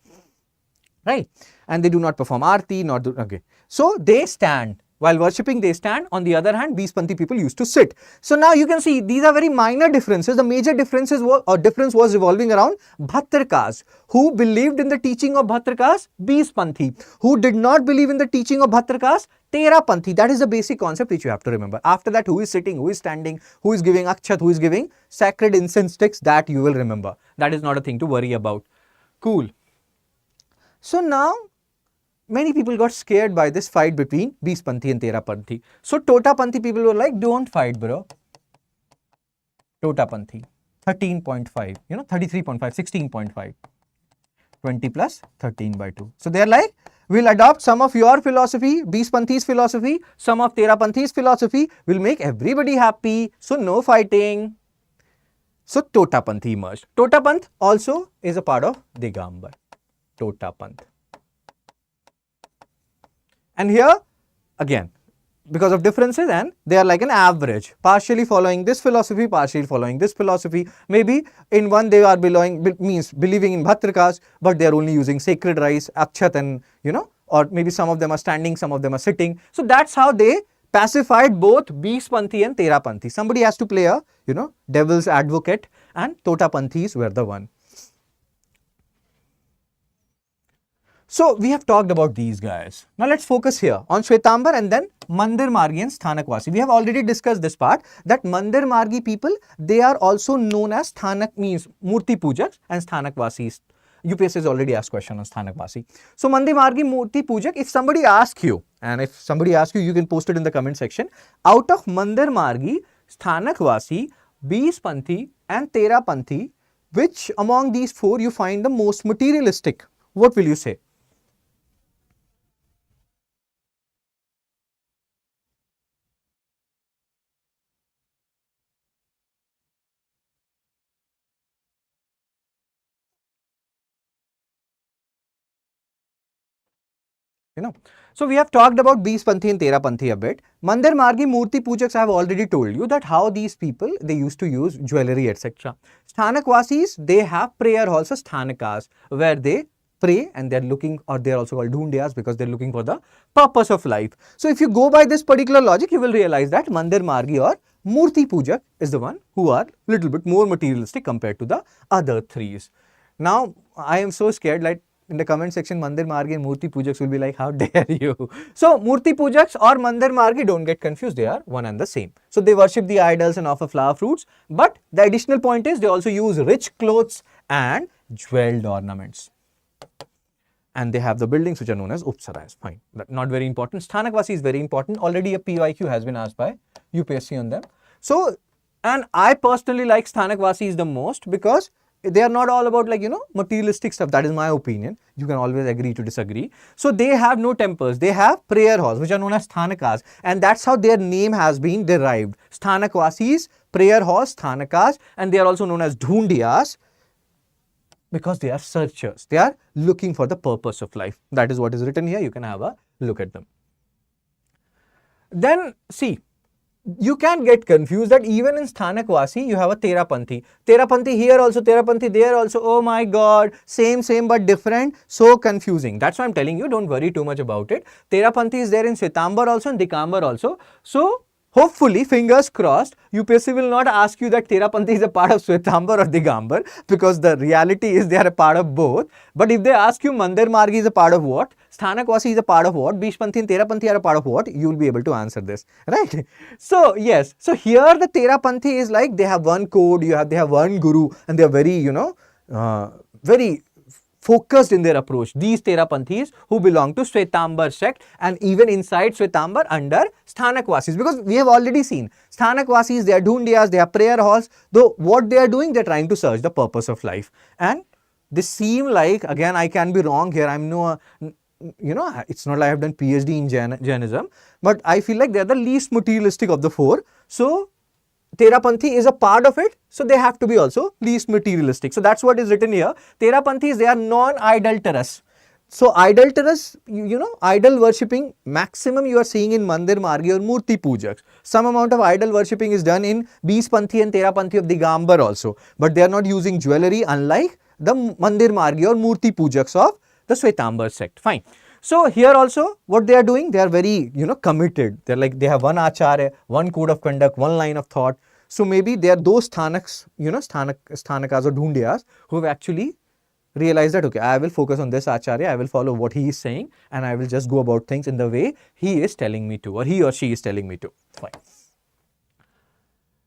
right? And they do not perform Aarti, okay. So they stand. While worshipping, they stand. On the other hand, 20 Panthi people used to sit. So now you can see these are very minor differences. The major difference was revolving around Bhatrakas. Who believed in the teaching of Bhatrakas? 20 Panthi. Who did not believe in the teaching of Bhatrakas? Tera Panthi. That is the basic concept which you have to remember. After that, who is sitting, who is standing, who is giving Akshat, who is giving sacred incense sticks, that you will remember. That is not a thing to worry about. Cool. So now, many people got scared by this fight between 20 Panthi and Tera Panthi. So Tota Panthi people were like, don't fight, bro. Tota Panthi, 13.5, 33.5, 16.5. 20 plus 13 by 2. So they are like, we'll adopt some of your philosophy, 20 Panthi's philosophy, some of Tera Panthi's philosophy, will make everybody happy. So no fighting. So Tota Panthi emerged. Tota Panth also is a part of Digambar. Tota Panth. And here, again, because of differences, and they are like an average, partially following this philosophy, partially following this philosophy. Maybe in one they are believing in Bhatrakas, but they are only using sacred rice, Akshat, and or maybe some of them are standing, some of them are sitting. So that's how they pacified both 20 Panthi and Tera Panthi. Somebody has to play a, devil's advocate, and Tota Panthis were the one. So we have talked about these guys. Now let's focus here on Shvetambar and then Mandir Margi and Sthanak-Vasi. We have already discussed this part, that Mandir Margi people, they are also known as Sthanak, means Murti Pujaks, and Sthanak-Vasis. UPSC has already asked question on Sthanak-Vasi. So Mandir Margi, Murti Pujak, if somebody asks you, and if somebody asks you, you can post it in the comment section. Out of Mandir Margi, Sthanak-Vasi, 20 Panthi and Tera Panthi, which among these four you find the most materialistic? What will you say? So we have talked about 20 Panthi and Tera Panthi a bit. Mandir Margi, Murti Pujaks, I have already told you that how these people, they used to use jewelry, etc. Sthanak-Vasis, they have prayer halls, Sthanakas, where they pray, and they're looking, or they're also called Dhundiyas because they're looking for the purpose of life. So if you go by this particular logic, you will realize that Mandir Margi or Murti Pujak is the one who are little bit more materialistic compared to the other threes. Now, I am so scared, like, in the comment section, Mandir Margi and Murti Pujaks will be like, how dare you? So, Murti Pujaks or Mandir Margi, don't get confused, they are one and the same. So, they worship the idols and offer flower fruits, but the additional point is they also use rich clothes and jeweled ornaments. And they have the buildings which are known as Upsaras. Fine, not very important. Sthanak-Vasi is very important. Already a PYQ has been asked by UPSC on them. So, and I personally like Sthanak-Vasis the most because they are not all about materialistic stuff. That is my opinion. You can always agree to disagree. So they have no temples. They have prayer halls which are known as Sthanakas, and that's how their name has been derived. Sthanak-Vasis, prayer halls, Sthanakas, and they are also known as Dhundiyas because they are searchers. They are looking for the purpose of life. That is what is written here. You can have a look at them. Then see, you can get confused that even in Sthanakvasi, you have a Terapanthi. Terapanthi here also, Terapanthi there also. Oh my God, same but different. So confusing. That's why I'm telling you, don't worry too much about it. Terapanthi is there in Shwetambar also and Dikambar also. So hopefully, fingers crossed, UPSC will not ask you that Terapanthi is a part of Shwetambar or Digambar, because the reality is they are a part of both. But if they ask you Mandir Margi is a part of what, Sthanakvasi is a part of what, Bishpanthi and Terapanthi are a part of what, you will be able to answer this, right? So yes, so here the Terapanthi is like they have one code, they have one guru, and they are very, very focused in their approach. These Terapanthis who belong to Shwetambar sect, and even inside Shwetambar under Sthanakvasis, because we have already seen Sthanakvasis, they are Dhundiyas, they are prayer halls, though what they are doing, they are trying to search the purpose of life. And they seem like, again, I can be wrong here, I'm no, it's not like I have done PhD in Jainism, but I feel like they are the least materialistic of the four. So Terapanthi is a part of it, so they have to be also least materialistic. So that's what is written here. Terapanthis, they are non-idolatrous. So idolatrous, idol worshipping, maximum you are seeing in Mandir Margi or Murti Pujaks. Some amount of idol worshipping is done in Bishpanthi and Terapanthi of Digambar also. But they are not using jewelry, unlike the Mandir Margi or Murti Pujaks of the Shwetambar sect. Fine. So here also what they are doing, they are very, committed. They're like, they have one acharya, one code of conduct, one line of thought. So maybe they are those Sthanaks, Sthanakas or Dhundiyas who have actually realized that, okay, I will focus on this acharya, I will follow what he is saying, and I will just go about things in the way he is telling me to, or he or she is telling me to. Fine.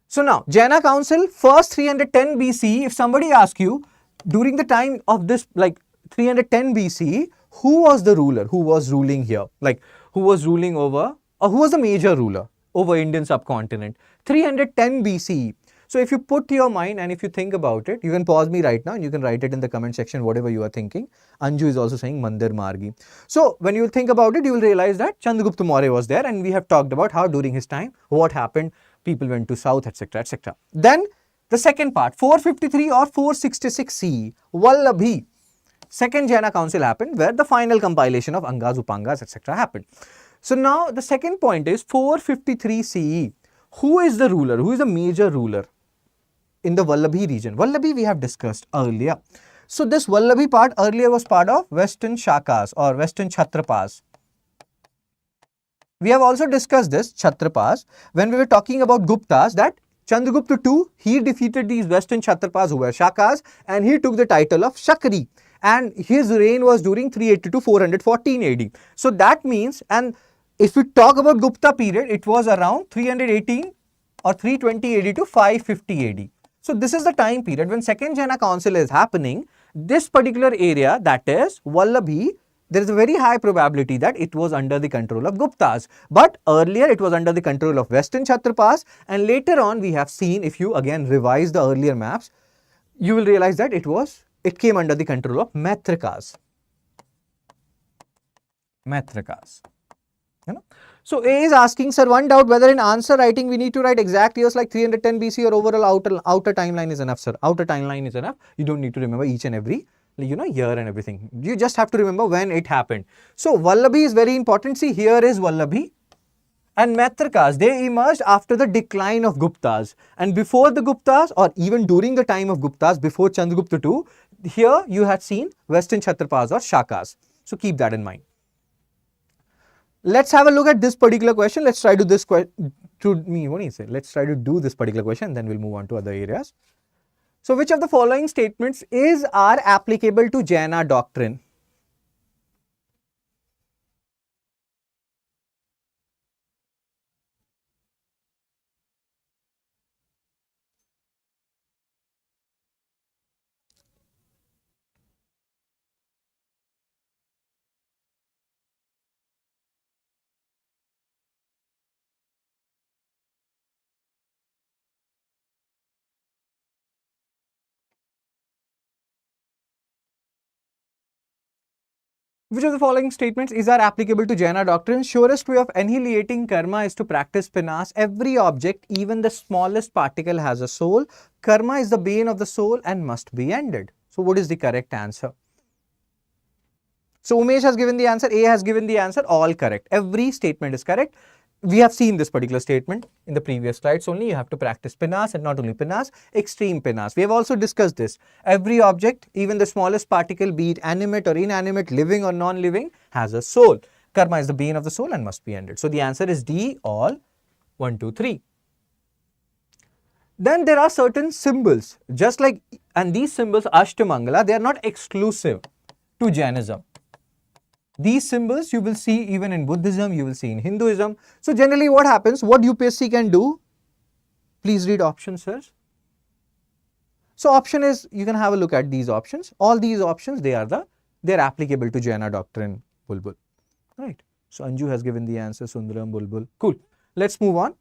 So now, Jaina Council, first 310 BC, if somebody asks you, during the time of this, like 310 BC, who was the ruler who was ruling here? Like, who was ruling over, or who was the major ruler over Indian subcontinent? 310 BC. So if you put your mind and if you think about it, you can pause me right now and you can write it in the comment section, whatever you are thinking. Anju is also saying Mandir Margi. So when you think about it, you will realize that Chandragupta Maurya was there, and we have talked about how during his time, what happened, people went to south, etc., etc. Then the second part, 453 or 466 CE, Vallabhi. Second Jaina Council happened, where the final compilation of Angas, Upangas, etc. happened. So now the second point is 453 CE. Who is the ruler? Who is the major ruler in the Vallabhi region? Vallabhi we have discussed earlier. So this Vallabhi part earlier was part of Western Shakas or Western Chhatrapas. We have also discussed this Chhatrapas when we were talking about Guptas, that Chandragupta II, he defeated these Western Chhatrapas who were Shakas, and he took the title of Shakri. And his reign was during 380 to 414 AD. So that means, and if we talk about Gupta period, it was around 318 or 320 AD to 550 AD. So this is the time period when second Jaina Council is happening. This particular area, that is Vallabhi, there is a very high probability that it was under the control of Guptas. But earlier it was under the control of Western Chhatrapas, and later on we have seen, if you again revise the earlier maps, you will realize that it came under the control of Maitrakas. So A is asking, sir, one doubt whether in answer writing we need to write exact years like 310 BC or overall outer timeline is enough, sir. Outer timeline is enough. You don't need to remember each and every year and everything. You just have to remember when it happened. So Vallabhi is very important. See, here is Vallabhi. And Maitrakas, they emerged after the decline of Guptas. And before the Guptas, or even during the time of Guptas, before Chandragupta II, here you had seen Western Chhatrapas or Shakas. So keep that in mind. Let's have a look at this particular question. Let's try to do this Let's try to do this particular question, then we'll move on to other areas. So which of the following statements are applicable to Jaina doctrine? Which of the following statements are applicable to Jaina doctrine? Surest way of annihilating karma is to practice penance. Every object, even the smallest particle, has a soul. Karma is the bane of the soul and must be ended. So what is the correct answer? So Umesh has given the answer, A has given the answer, all correct. Every statement is correct. we have seen this particular statement in the previous slides only. You have to practice penance, and not only penance, extreme penance. We have also discussed this. Every object, even the smallest particle, be it animate or inanimate, living or non-living, has a soul. Karma is the bane of the soul and must be ended. So the answer is D, all 1, 2, 3. Then there are certain symbols, just like, and these symbols, Ashtamangala, they are not exclusive to Jainism. These symbols you will see even in Buddhism, you will see in Hinduism. So generally what happens, what UPSC can do, please read options, sir. So option is, you can have a look at these options. All these options, they are applicable to Jaina doctrine, Bulbul. Right. So Anju has given the answer, Sundaram, Bulbul. Cool. Let's move on.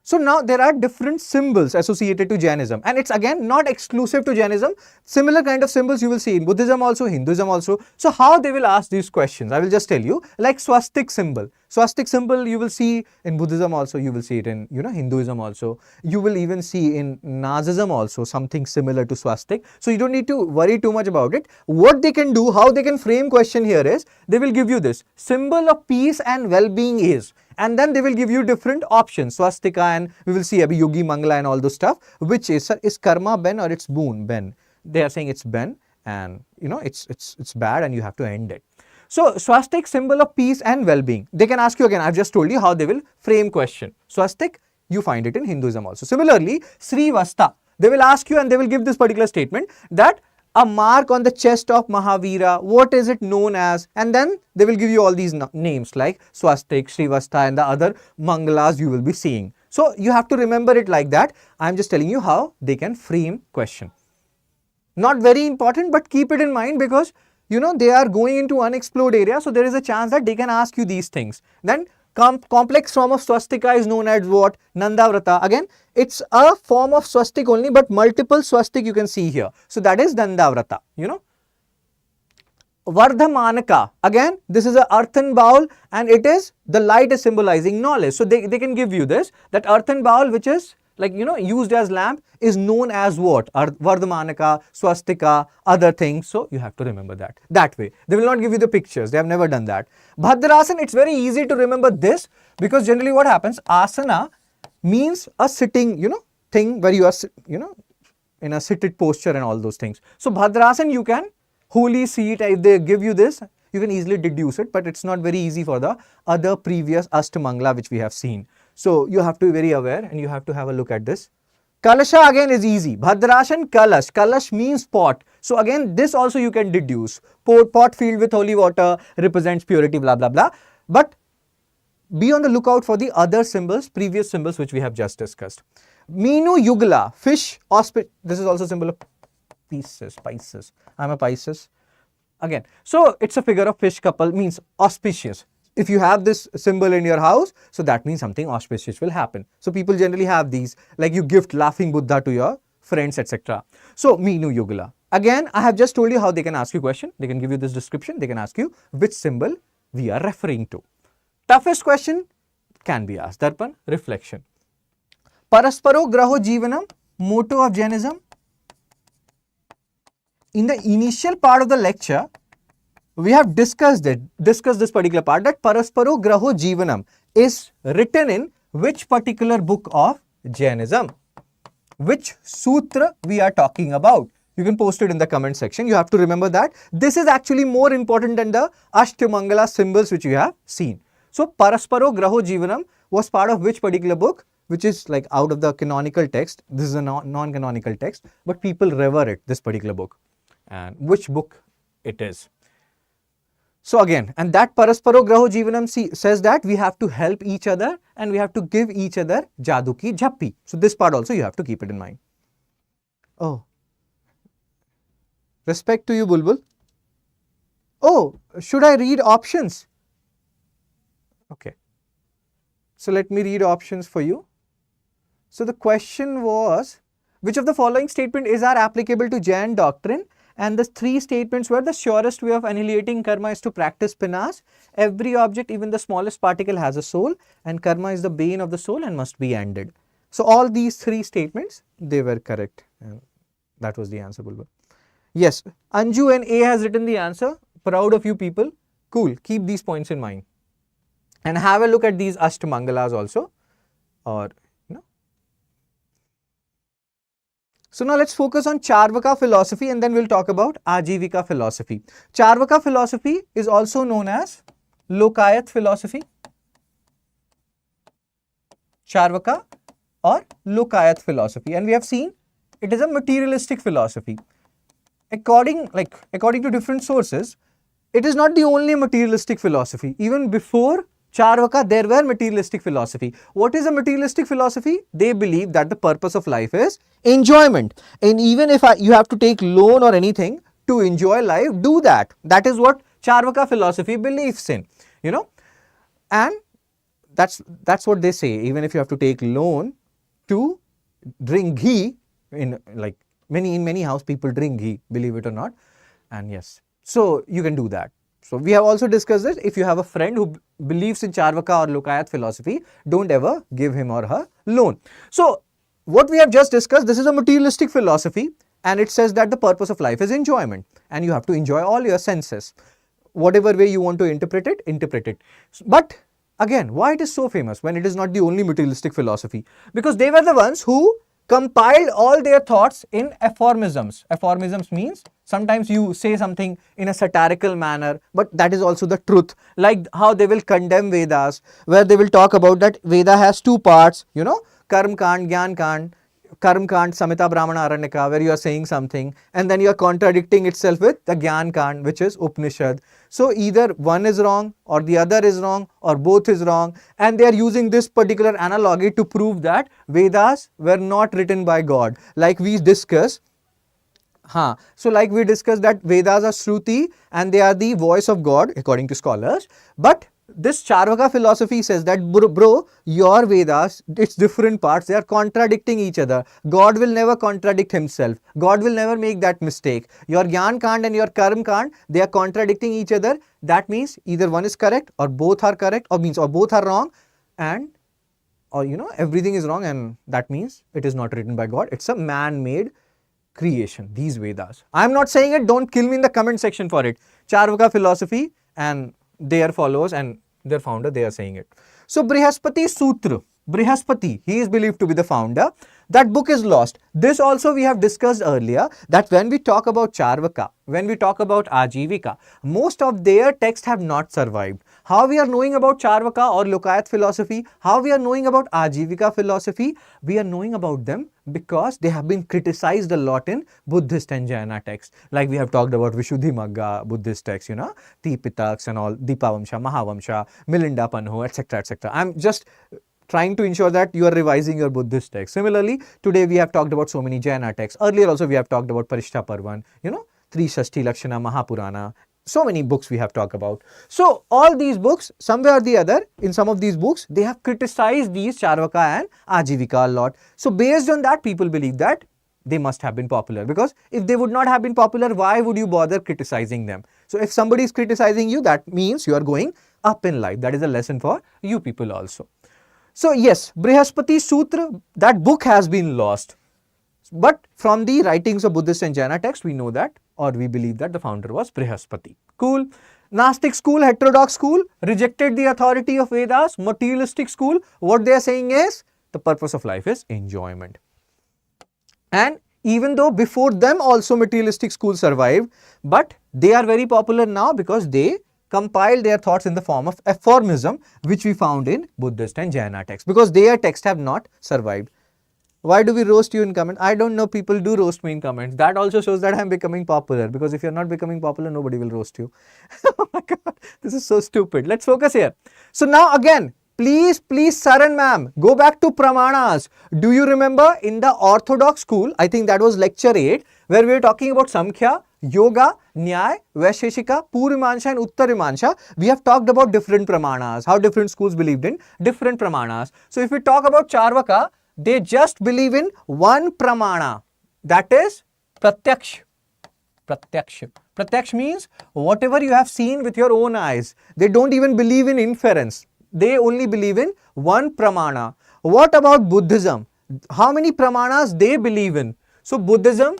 So now there are different symbols associated to Jainism, and it's again not exclusive to Jainism. Similar kind of symbols you will see in Buddhism also, Hinduism also. So how they will ask these questions, I will just tell you, like swastik symbol. Swastik symbol you will see in Buddhism also, you will see it in, Hinduism also. You will even see in Nazism also something similar to swastik. So you don't need to worry too much about it. What they can do, how they can frame question here is, they will give you this symbol of peace and well-being is, and then they will give you different options, swastika, and we will see Abhi Yogi Mangala and all those stuff, which is karma ben or it's boon ben. They are saying it's ben, and it's bad and you have to end it. So swastik, symbol of peace and well-being. They can ask you again, I've just told you how they will frame question. Swastik, you find it in Hinduism also. Similarly, Srivasta, they will ask you and they will give this particular statement that a mark on the chest of Mahavira, what is it known as? And then they will give you all these names like swastik, Srivasta, and the other mangalas you will be seeing. So you have to remember it like that. I am just telling you how they can frame question. Not very important, but keep it in mind because they are going into unexplored area. So there is a chance that they can ask you these things. Then complex form of swastika is known as what? Nandavrata. Again, it's a form of swastik only, but multiple swastik you can see here. So that is Nandavrata, Vardhamanaka. Again, this is an earthen bowl and it is, the light is symbolizing knowledge. So they can give you this, that earthen bowl which is like, used as lamp is known as what? Vardhamanaka, swastika, other things. So you have to remember that way. They will not give you the pictures. They have never done that. Bhadrasana, it's very easy to remember this because generally what happens, asana means a sitting, thing where you are, in a seated posture and all those things. So Bhadrasana, you can wholly see it. If they give you this, you can easily deduce it, but it's not very easy for the other previous Ashtamangala which we have seen. So you have to be very aware and you have to have a look at this. Kalasha again is easy. Bhadrasana, Kalash. Kalash means pot. So again, this also you can deduce. Pot filled with holy water represents purity, blah, blah, blah. But be on the lookout for the other symbols, previous symbols which we have just discussed. Minu Yugla, fish, this is also symbol of Pisces. I'm a Pisces. Again, so it's a figure of fish couple, means auspicious. If you have this symbol in your house, so that means something auspicious will happen. So people generally have these, like you gift laughing Buddha to your friends, etc. So Minu Yugla. Again, I have just told you how they can ask you question. They can give you this description. They can ask you which symbol we are referring to. Toughest question can be asked. Darpan, reflection. Parasparo Graho Jivanam, motto of Jainism. In the initial part of the lecture, we have discussed this particular part, that Parasparo Graho Jivanam is written in which particular book of Jainism? Which sutra we are talking about? You can post it in the comment section. You have to remember that. This is actually more important than the Ashtamangala symbols which you have seen. So Parasparo Graho Jivanam was part of which particular book? Which is like out of the canonical text. This is a non-canonical text, but people revere it, this particular book. And which book it is? So again, and that Parasparo Graho Jivanam says that we have to help each other and we have to give each other Jadu ki Jhappi. So this part also you have to keep it in mind. Oh, respect to you, Bulbul. Oh, should I read options? Okay. So let me read options for you. So the question was, which of the following statement is applicable to Jain doctrine? And the three statements were: the surest way of annihilating karma is to practice penance. Every object, even the smallest particle, has a soul, and karma is the bane of the soul and must be ended. So all these three statements, they were correct. And that was the answer, Bulbul. Yes, Anju and A has written the answer. Proud of you people. Cool. Keep these points in mind. And have a look at these Ashtamangalas also, or So now let's focus on Charvaka philosophy, and then we'll talk about Ajivika philosophy. Charvaka philosophy is also known as Lokayat philosophy. Charvaka or Lokayat philosophy, and we have seen it is a materialistic philosophy. According to different sources, it is not the only materialistic philosophy. Even before Charvaka, there were materialistic philosophy. What is a materialistic philosophy? They believe that the purpose of life is enjoyment. And even if you have to take loan or anything to enjoy life, do that. That is what Charvaka philosophy believes in, And that's what they say. Even if you have to take loan to drink ghee, in many house people drink ghee, believe it or not. And yes, so you can do that. So we have also discussed this. If you have a friend who believes in Charvaka or Lokayat philosophy, don't ever give him or her loan. So what we have just discussed, this is a materialistic philosophy, and it says that the purpose of life is enjoyment, and you have to enjoy all your senses. Whatever way you want to interpret it, interpret it. But again, why it is so famous when it is not the only materialistic philosophy? Because they were the ones who compiled all their thoughts in aphorisms. Aphorisms means sometimes you say something in a satirical manner, but that is also the truth. Like how they will condemn Vedas, where they will talk about that Veda has two parts, Karm Kand, Gyan Kand. Karm Kand, Samhita Brahmana Aranyaka, where you are saying something and then you are contradicting itself with the Gyan Kand, which is Upanishad. So either one is wrong or the other is wrong or both is wrong, and they are using this particular analogy to prove that Vedas were not written by God. Like we discussed, like we discussed that Vedas are Shruti and they are the voice of God according to scholars. But this Charvaka philosophy says that bro, your Vedas, it's different parts, they are contradicting each other. God will never contradict himself. God will never make that mistake. Your Gyan Kand and your Karm Kand, they are contradicting each other. That means either one is correct or both are correct, or both are wrong, and everything is wrong, and that means it is not written by God. It's a man-made creation, these Vedas. I'm not saying it, don't kill me in the comment section for it. Charvaka philosophy and their followers and their founder, they are saying it. So Brihaspati Sutra, Brihaspati, he is believed to be the founder. That book is lost. This also we have discussed earlier, that when we talk about Charvaka, when we talk about Ajivika, most of their texts have not survived. How we are knowing about Charvaka or Lokayat philosophy, how we are knowing about Ajivika philosophy, we are knowing about them because they have been criticized a lot in Buddhist and Jaina texts. Like we have talked about Vishuddhimagga Buddhist texts, Tipitaks and all, Dipavamsha, Mahavamsha, Milinda Panho, etc., etc. I'm just trying to ensure that you are revising your Buddhist text. Similarly, today we have talked about so many Jaina texts. Earlier also we have talked about Parishta Parvan, Trishashti Lakshana, Mahapurana. So many books we have talked about. So all these books, somewhere or the other, in some of these books, they have criticized these Charvaka and Ajivika a lot. So based on that, people believe that they must have been popular, because if they would not have been popular, why would you bother criticizing them? So if somebody is criticizing you, that means you are going up in life. That is a lesson for you people also. So yes, Brihaspati Sutra, that book has been lost. But from the writings of Buddhist and Jaina texts, we know that, or we believe that the founder was Brihaspati. Cool. Gnostic school, heterodox school, rejected the authority of Vedas. Materialistic school, what they are saying is, the purpose of life is enjoyment. And even though before them also materialistic schools survived, but they are very popular now because they compiled their thoughts in the form of aphorism, which we found in Buddhist and Jaina texts, because their texts have not survived. Why do we roast you in comments? I don't know, people do roast me in comments. That also shows that I am becoming popular, because if you are not becoming popular, nobody will roast you. Oh my God, this is so stupid. Let's focus here. So now again, please, Saran ma'am, go back to Pramanas. Do you remember in the Orthodox school, I think that was lecture 8, where we were talking about Samkhya, Yoga, Nyaya, Vaisheshika, Purimansha and Uttarimansha. We have talked about different Pramanas, how different schools believed in different Pramanas. So if we talk about Charvaka, they just believe in one Pramana, that is Pratyaksh. Pratyaksh. Pratyaksh means whatever you have seen with your own eyes. They don't even believe in inference. They only believe in one Pramana. What about Buddhism? How many Pramanas they believe in? So Buddhism,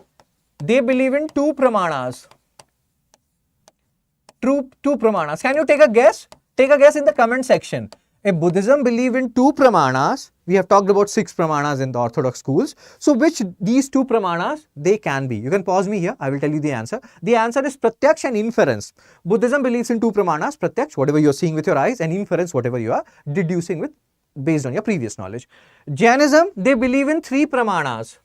they believe in two Pramanas. Two Pramanas. Can you take a guess? Take a guess in the comment section. If Buddhism believe in 2 pramanas, we have talked about 6 pramanas in the orthodox schools. So which these 2 pramanas they can be? You can pause me here. I will tell you the answer. The answer is pratyaksh and inference. Buddhism believes in 2 pramanas, pratyaksh, whatever you are seeing with your eyes, and inference, whatever you are deducing with based on your previous knowledge. Jainism, they believe in 3 pramanas.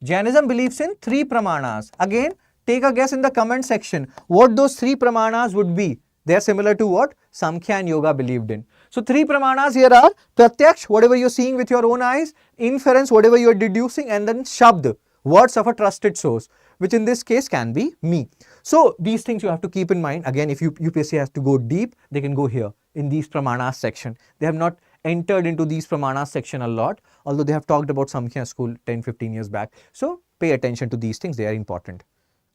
Jainism believes in 3 pramanas. Again, take a guess in the comment section what those 3 pramanas would be. They are similar to what Samkhya and Yoga believed in. So 3 pramanas here are pratyaksh, whatever you are seeing with your own eyes, inference, whatever you are deducing, and then shabd, words of a trusted source, which in this case can be me. So these things you have to keep in mind. Again, if UPSC has to go deep, they can go here in these pramanas section. They have not entered into these pramanas section a lot, although they have talked about Samkhya school 10-15 years back. So pay attention to these things, they are important.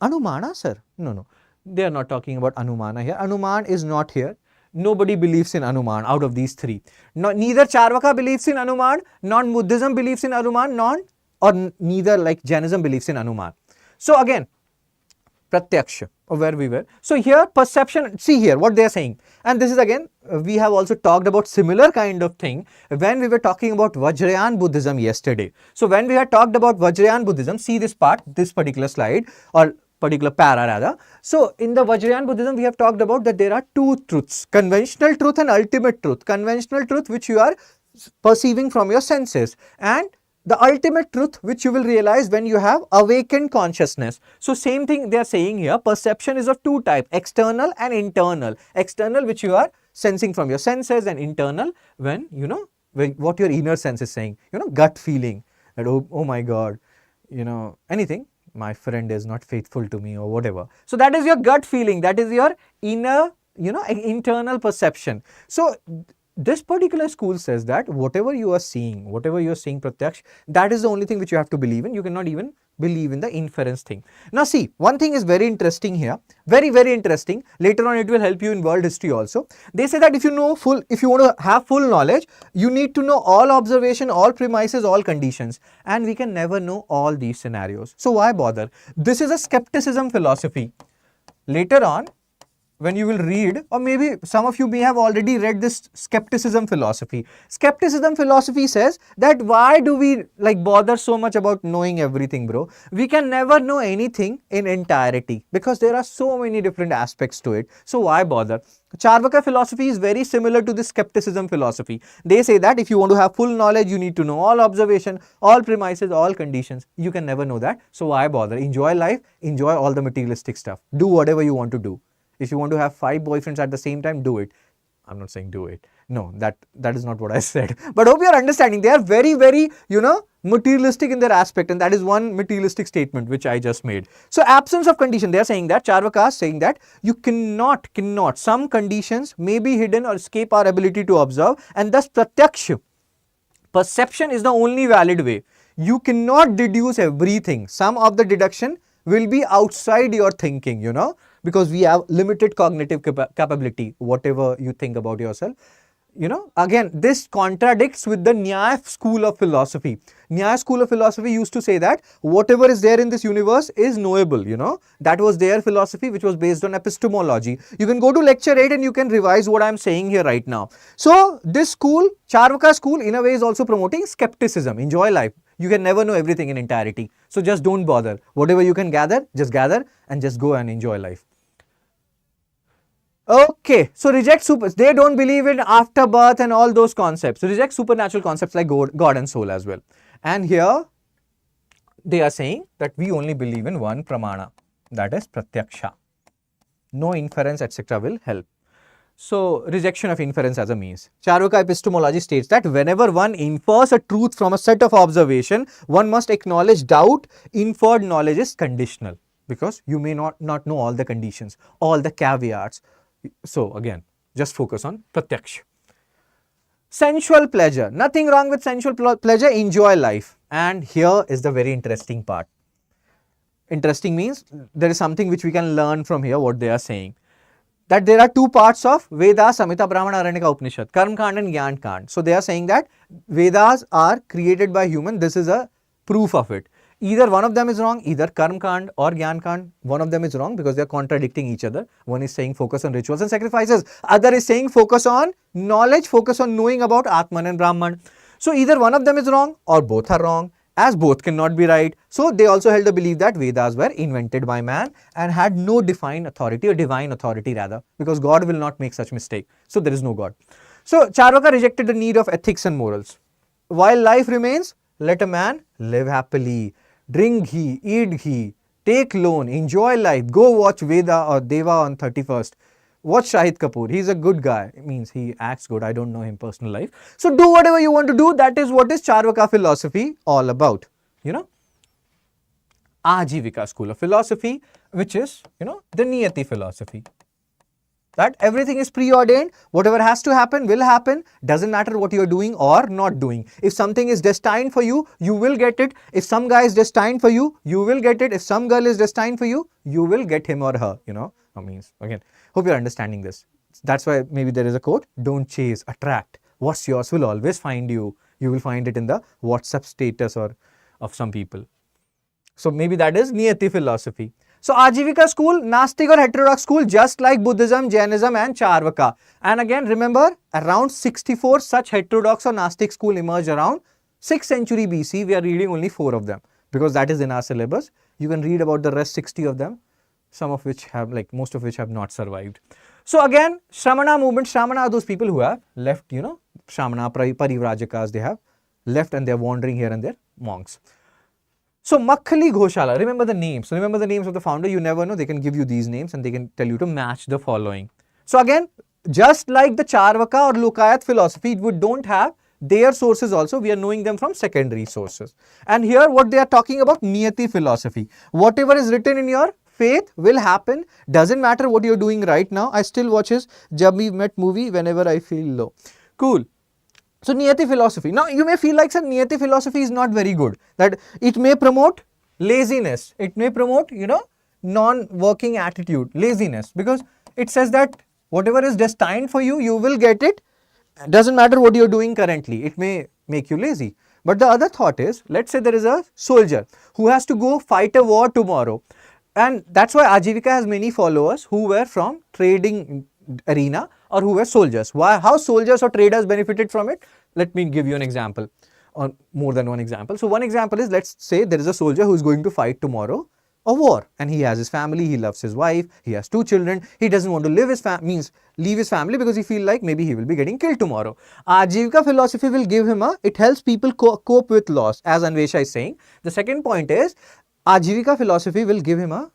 Anumana, sir? No. They are not talking about Anumana here. Anuman is not here. Nobody believes in Anuman out of these 3. Neither Charvaka believes in Anuman, non-Buddhism believes in Anuman, or neither like Jainism believes in Anuman. So again, Pratyaksha, or where we were. So here perception, see here what they are saying. And this is again, we have also talked about similar kind of thing when we were talking about Vajrayana Buddhism yesterday. So when we had talked about Vajrayana Buddhism, see this part, this particular slide or particular para rather. So in the Vajrayana Buddhism, we have talked about that there are 2 truths, conventional truth and ultimate truth. Conventional truth which you are perceiving from your senses, and the ultimate truth which you will realize when you have awakened consciousness. So same thing they are saying here, perception is of 2 types, external and internal. External which you are sensing from your senses, and internal when what your inner sense is saying, gut feeling that oh my God, anything, my friend is not faithful to me or whatever. So that is your gut feeling, that is your inner, internal perception. So this particular school says that whatever you are seeing Pratyaksh, that is the only thing which you have to believe in. You cannot even believe in the inference thing. Now see, one thing is very interesting here, very interesting. Later on it will help you in world history also. They say that if you want to have full knowledge, you need to know all observation, all premises, all conditions, and we can never know all these scenarios. So why bother? This is a skepticism philosophy. Later on, when you will read, or maybe some of you may have already read this skepticism philosophy. Skepticism philosophy says that why do we bother so much about knowing everything, bro? We can never know anything in entirety because there are so many different aspects to it. So why bother? Charvaka philosophy is very similar to this skepticism philosophy. They say that if you want to have full knowledge, you need to know all observation, all premises, all conditions. You can never know that. So why bother? Enjoy life, enjoy all the materialistic stuff. Do whatever you want to do. If you want to have 5 boyfriends at the same time, do it. I'm not saying do it. No, that is not what I said. But hope you are understanding. They are very, materialistic in their aspect, and that is one materialistic statement which I just made. So absence of condition, they are saying that, Charvaka is saying that you cannot, some conditions may be hidden or escape our ability to observe, and thus Pratyaksha, perception is the only valid way. You cannot deduce everything. Some of the deduction will be outside your thinking, because we have limited cognitive capability, whatever you think about yourself. Again, this contradicts with the Nyaya school of philosophy. Nyaya school of philosophy used to say that whatever is there in this universe is knowable, That was their philosophy, which was based on epistemology. You can go to lecture 8 and you can revise what I am saying here right now. So this school, Charvaka school, in a way is also promoting skepticism. Enjoy life. You can never know everything in entirety. So just don't bother. Whatever you can gather and just go and enjoy life. Okay, so reject they don't believe in afterbirth and all those concepts. Reject supernatural concepts like God and soul as well. And here they are saying that we only believe in one pramana, that is Pratyaksha. No inference, etc. will help. So rejection of inference as a means. Charvaka epistemology states that whenever one infers a truth from a set of observation, one must acknowledge doubt. Inferred knowledge is conditional because you may not know all the conditions, all the caveats. So again, just focus on Pratyaksha. Sensual pleasure. Nothing wrong with sensual pleasure. Enjoy life. And here is the very interesting part. Interesting means there is something which we can learn from here, what they are saying. That there are 2 parts of Vedas, Samhita, Brahmana, Aranyaka, Upanishad, Karma Kand and Gyan Kand. So they are saying that Vedas are created by human. This is a proof of it. Either one of them is wrong, either Karm Kand or Gyan Kand, one of them is wrong because they are contradicting each other. One is saying focus on rituals and sacrifices, other is saying focus on knowledge, focus on knowing about Atman and Brahman. So either one of them is wrong or both are wrong, as both cannot be right. So they also held the belief that Vedas were invented by man and had no defined authority, or divine authority rather, because God will not make such mistake. So there is no God. So Charvaka rejected the need of ethics and morals. While life remains, let a man live happily. Drink ghee, eat ghee, take loan, enjoy life, go watch Veda or Deva on 31st. Watch Shahid Kapoor, he's a good guy. It means he acts good, I don't know him personal life. So do whatever you want to do, that is what is Charvaka philosophy all about, you know. Ajivika school of philosophy, which is, you know, the Niyati philosophy. That everything is preordained, whatever has to happen will happen, doesn't matter what you are doing or not doing. If something is destined for you, you will get it. If some guy is destined for you, you will get it. If some girl is destined for you, you will get him or her, you know. I mean, again, hope you're understanding this. That's why maybe there is a quote, don't chase, attract. What's yours will always find you. You will find it in the WhatsApp status or of some people. So maybe that is Niyati philosophy. So Ajivika school, Nastic or heterodox school, just like Buddhism, Jainism and Charvaka. And again, remember, around 64 such heterodox or Nastic school emerged around 6th century BC. We are reading only 4 of them because that is in our syllabus. You can read about the rest 60 of them, some of which have, like most of which have not survived. So again, Shramana movement, Shramana are those people who have left, you know, Shramana, Parivrajakas, they have left and they are wandering here and there, monks. So Makhali Goshala, remember the names. So remember the names of the founder, you never know, they can give you these names and they can tell you to match the following. So again, just like the Charvaka or Lokayat philosophy, we don't have their sources also, we are knowing them from secondary sources. And here what they are talking about, Niyati philosophy. Whatever is written in your faith will happen, doesn't matter what you're doing right now. I still watch his Jab We Met movie whenever I feel low. Cool. So Niyati philosophy. Now you may feel like, sir, Niyati philosophy is not very good. That it may promote laziness. It may promote, you know, non-working attitude, laziness. Because it says that whatever is destined for you, you will get it. Doesn't matter what you're doing currently. It may make you lazy. But the other thought is, let's say there is a soldier who has to go fight a war tomorrow. And that's why Ajivika has many followers who were from trading arena or who were soldiers. Why? How soldiers or traders benefited from it? Let me give you an example, or more than one example. So one example is, let's say there is a soldier who is going to fight tomorrow a war, and he has his family, he loves his wife, he has 2 children, he doesn't want to leave his family because he feel like maybe he will be getting killed tomorrow. Ajivika philosophy will give him it helps people cope with loss, as Anvesha is saying. The second point is, Ajivika philosophy will give him a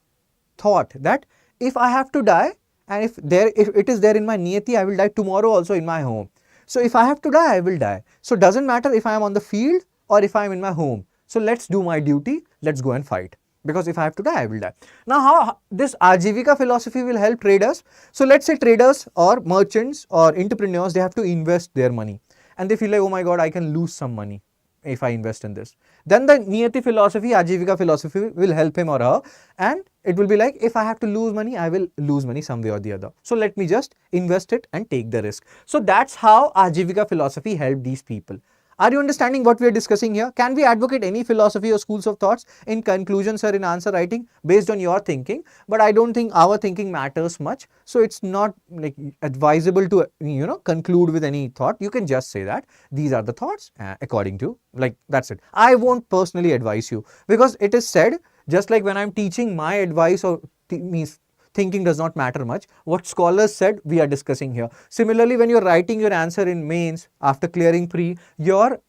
thought that if I have to die, and if it is there in my niyati, I will die tomorrow also in my home. So if I have to die, I will die. So doesn't matter if I am on the field or if I am in my home. So let's do my duty, let's go and fight. Because if I have to die, I will die. Now how this Ajivika philosophy will help traders? So let's say traders or merchants or entrepreneurs, they have to invest their money. And they feel like, oh my God, I can lose some money if I invest in this. Then the Niyati philosophy, Ajivika philosophy will help him or her, and it will be like, if I have to lose money, I will lose money some way or the other. So let me just invest it and take the risk. So that's how Ajivika philosophy helped these people. Are you understanding what we are discussing here? Can we advocate any philosophy or schools of thoughts in conclusions or in answer writing based on your thinking? But I don't think our thinking matters much. So it's not like advisable to, you know, conclude with any thought. You can just say that these are the thoughts according to, like, that's it. I won't personally advise you because it is said, just like when I'm teaching, my advice or means thinking does not matter much. What scholars said, we are discussing here. Similarly, when you're writing your answer in mains after clearing pre, your,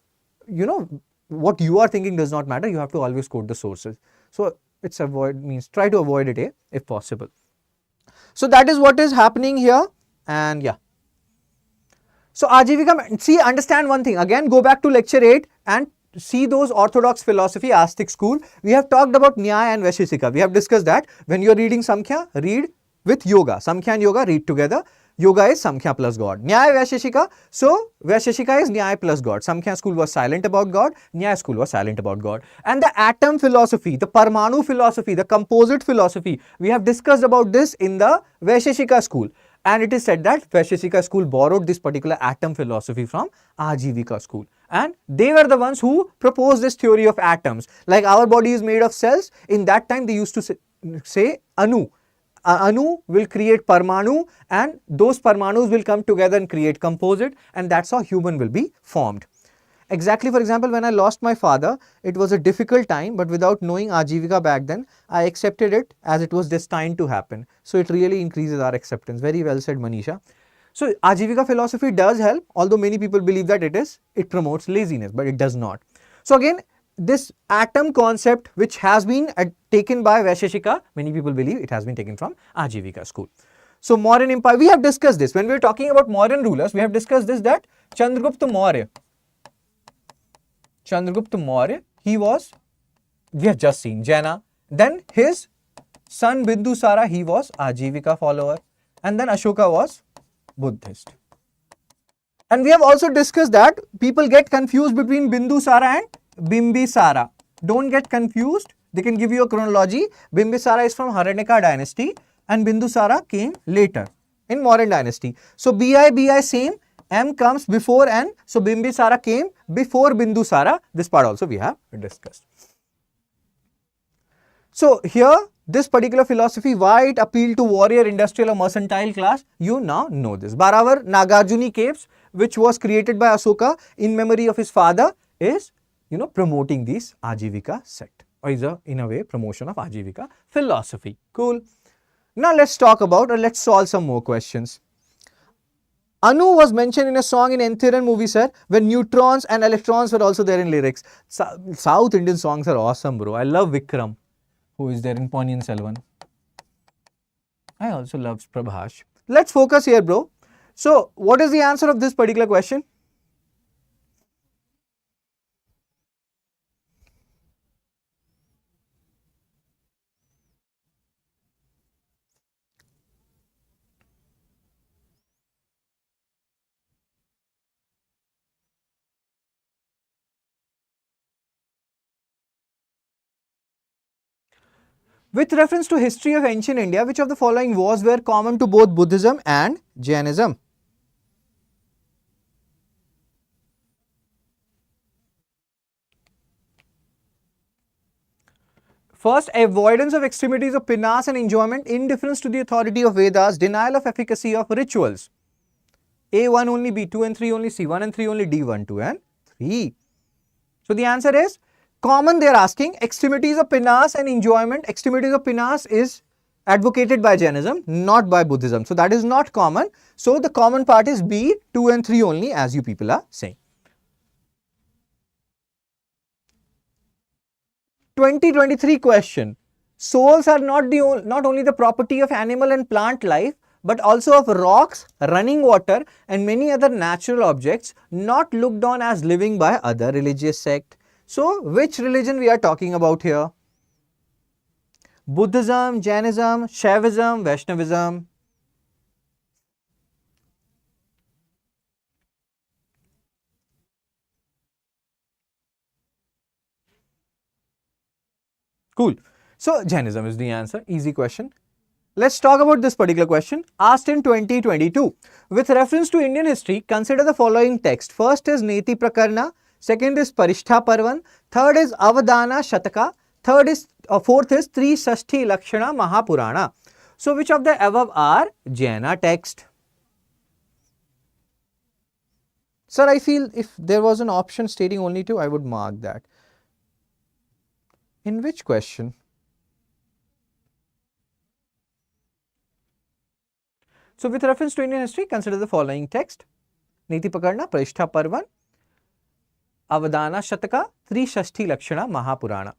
you know, what you are thinking does not matter. You have to always quote the sources. So it's try to avoid it if possible. So that is what is happening here. And yeah. So Ajivika, see, understand one thing. Again, go back to lecture 8 and see those orthodox philosophy, Astic school. We have talked about Nyaya and Vaisheshika. We have discussed that when you are reading Samkhya, read with Yoga. Samkhya and Yoga, read together. Yoga is Samkhya plus God. Nyaya, Vaisheshika. So Vaisheshika is Nyaya plus God. Samkhya school was silent about God. Nyaya school was silent about God. And the atom philosophy, the Parmanu philosophy, the composite philosophy, we have discussed about this in the Vaisheshika school. And it is said that Vaisheshika school borrowed this particular atom philosophy from Ajivika school. And they were the ones who proposed this theory of atoms. Like our body is made of cells. In that time, they used to say Anu. Anu will create Parmanu, and those Parmanus will come together and create composite, and that's how human will be formed. Exactly, for example, when I lost my father, it was a difficult time, but without knowing Ajivika back then, I accepted it as it was destined to happen. So it really increases our acceptance. Very well said, Manisha. So Ajivika philosophy does help, although many people believe that it promotes laziness, but it does not. So again, this atom concept, which has been taken by Vaisheshika, many people believe it has been taken from Ajivika school. So Mauryan Empire, we have discussed this. When we were talking about Mauryan rulers, we have discussed this, that Chandragupta Maurya, he was, we have just seen, Jaina. Then his son Bindusara, he was Ajivika follower. And then Ashoka was Buddhist. And we have also discussed that people get confused between Bindusara and Bimbisara. Don't get confused. They can give you a chronology. Bimbisara is from Haranyaka dynasty and Bindusara came later in Mauryan dynasty. So BI same. M comes before N, so Bimbisara came before Bindusara. This part also we have discussed. So here, this particular philosophy, why it appealed to warrior, industrial or mercantile class, you now know this. Baravar Nagarjuni caves, which was created by Asoka in memory of his father, is, promoting this Ajivika sect, or is in a way promotion of Ajivika philosophy. Cool. Now let's talk about, or let's solve some more questions. Anu was mentioned in a song in L10 movie, sir, when neutrons and electrons were also there in lyrics. South Indian songs are awesome, bro. I love Vikram, who is there in Ponniyin Selvan. I also love Prabhash. Let's focus here, bro. So, what is the answer of this particular question? With reference to history of ancient India, which of the following were common to both Buddhism and Jainism? First, avoidance of extremities of penance and enjoyment, indifference to the authority of Vedas, denial of efficacy of rituals. A1 only, B2 and 3 only, C1 and 3 only, D1, 2 and 3. So the answer is common. They are asking extremities of penance and enjoyment. Extremities of penance is advocated by Jainism, not by Buddhism. So that is not common. So the common part is B, 2 and 3 only, as you people are saying. 2023 question. Souls are not only the property of animal and plant life, but also of rocks, running water and many other natural objects not looked on as living by other religious sects. So, which religion we are talking about here? Buddhism, Jainism, Shaivism, Vaishnavism. Cool. So, Jainism is the answer. Easy question. Let's talk about this particular question asked in 2022. With reference to Indian history, consider the following text. First is Neti Prakarna, second is Parishtha Parvan, third is Avadana Shataka, fourth is Trisashti Lakshana Mahapurana. So, which of the above are Jaina text? Sir, I feel if there was an option stating only two, I would mark that. In which question? So, with reference to Indian history, consider the following text. Niti Pakarna, Parishtha Parvan, Avadana Shataka, Trishashti Lakshana Mahapurana.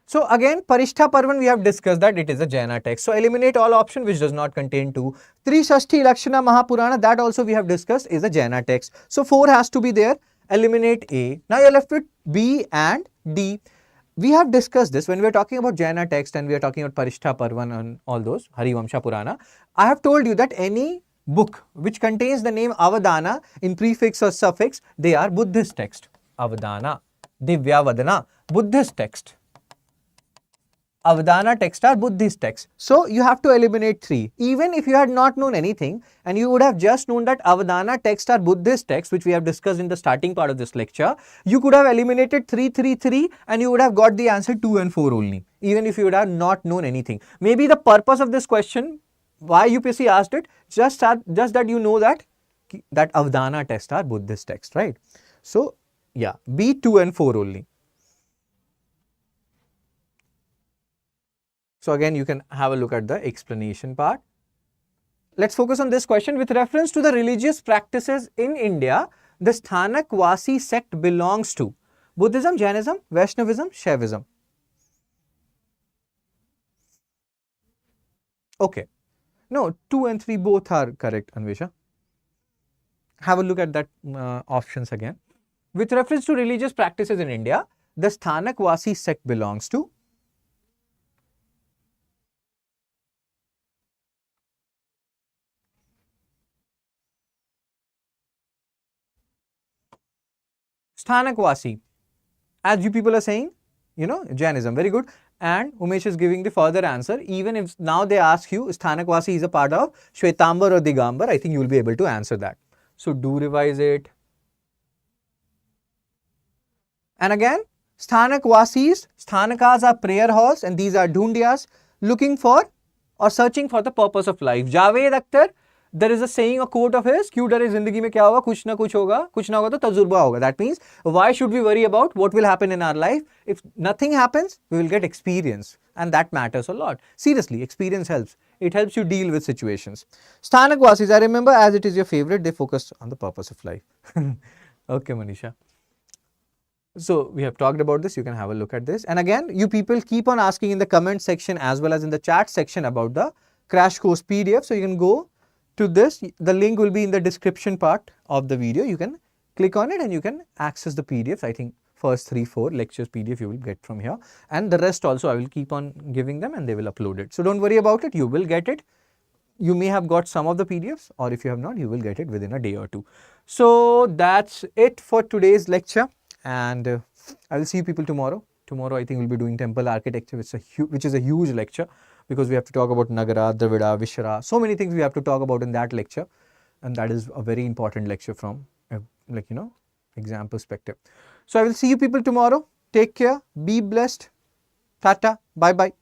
So again, Parishtha Parvan, we have discussed that it is a Jaina text. So eliminate all option which does not contain 2. Trishashti Lakshana Mahapurana, that also we have discussed is a Jaina text. So 4 has to be there. Eliminate A. Now you are left with B and D. We have discussed this when we are talking about Jaina text and we are talking about Parishtha Parvan and all those, Harivamsha Purana. I have told you that any book which contains the name Avadana in prefix or suffix, they are Buddhist text. Avadana, Divyavadana, Buddhist text. Avadana texts are Buddhist texts. So you have to eliminate 3. Even if you had not known anything and you would have just known that Avadana texts are Buddhist texts, which we have discussed in the starting part of this lecture, you could have eliminated 3, 3, 3 and you would have got the answer 2 and 4 only, even if you would have not known anything. Maybe the purpose of this question, why UPSC asked it, just that you know that Avadana texts are Buddhist texts, right? So yeah, B, 2 and 4 only. So again, you can have a look at the explanation part. Let's focus on this question. With reference to the religious practices in India, the Sthanak Vasi sect belongs to Buddhism, Jainism, Vaishnavism, Shaivism. Okay. No, 2 and 3 both are correct, Anvesha. Have a look at that options again. With reference to religious practices in India, the Sthanak Vasi sect belongs to Sthanakvasi. As you people are saying, Jainism. Very good. And Umesh is giving the further answer. Even if now they ask you, Sthanakvasi is a part of Shwetambar or Digambar, I think you will be able to answer that. So do revise it. And again, Sthanakvasis, Sthanakas are prayer halls and these are Dhundiyas looking for or searching for the purpose of life. Javed Akhtar, there is a saying, a quote of his, क्यों डरे जिंदगी में क्या होगा, कुछ ना होगा तो तजुर्बा होगा. That means, why should we worry about what will happen in our life? If nothing happens, we will get experience and that matters a lot. Seriously, experience helps. It helps you deal with situations. Sthanakvasis, I remember as it is your favorite, they focus on the purpose of life. Okay, Manisha. So we have talked about this, you can have a look at this. And again, you people keep on asking in the comment section as well as in the chat section about the crash course PDF. So you can go to this, the link will be in the description part of the video. You can click on it and you can access the PDFs. I think first 3-4 lectures PDF you will get from here, and the rest also I will keep on giving them and they will upload it. So don't worry about it, you will get it. You may have got some of the PDFs, or if you have not, you will get it within a day or two. So that's it for today's lecture, and I will see you people tomorrow. Tomorrow I think we'll be doing temple architecture, which is a huge lecture, because we have to talk about Nagara, Dravida, Vishara, so many things we have to talk about in that lecture, and that is a very important lecture from exam perspective. So I will see you people tomorrow. Take care, be blessed, tata, bye bye.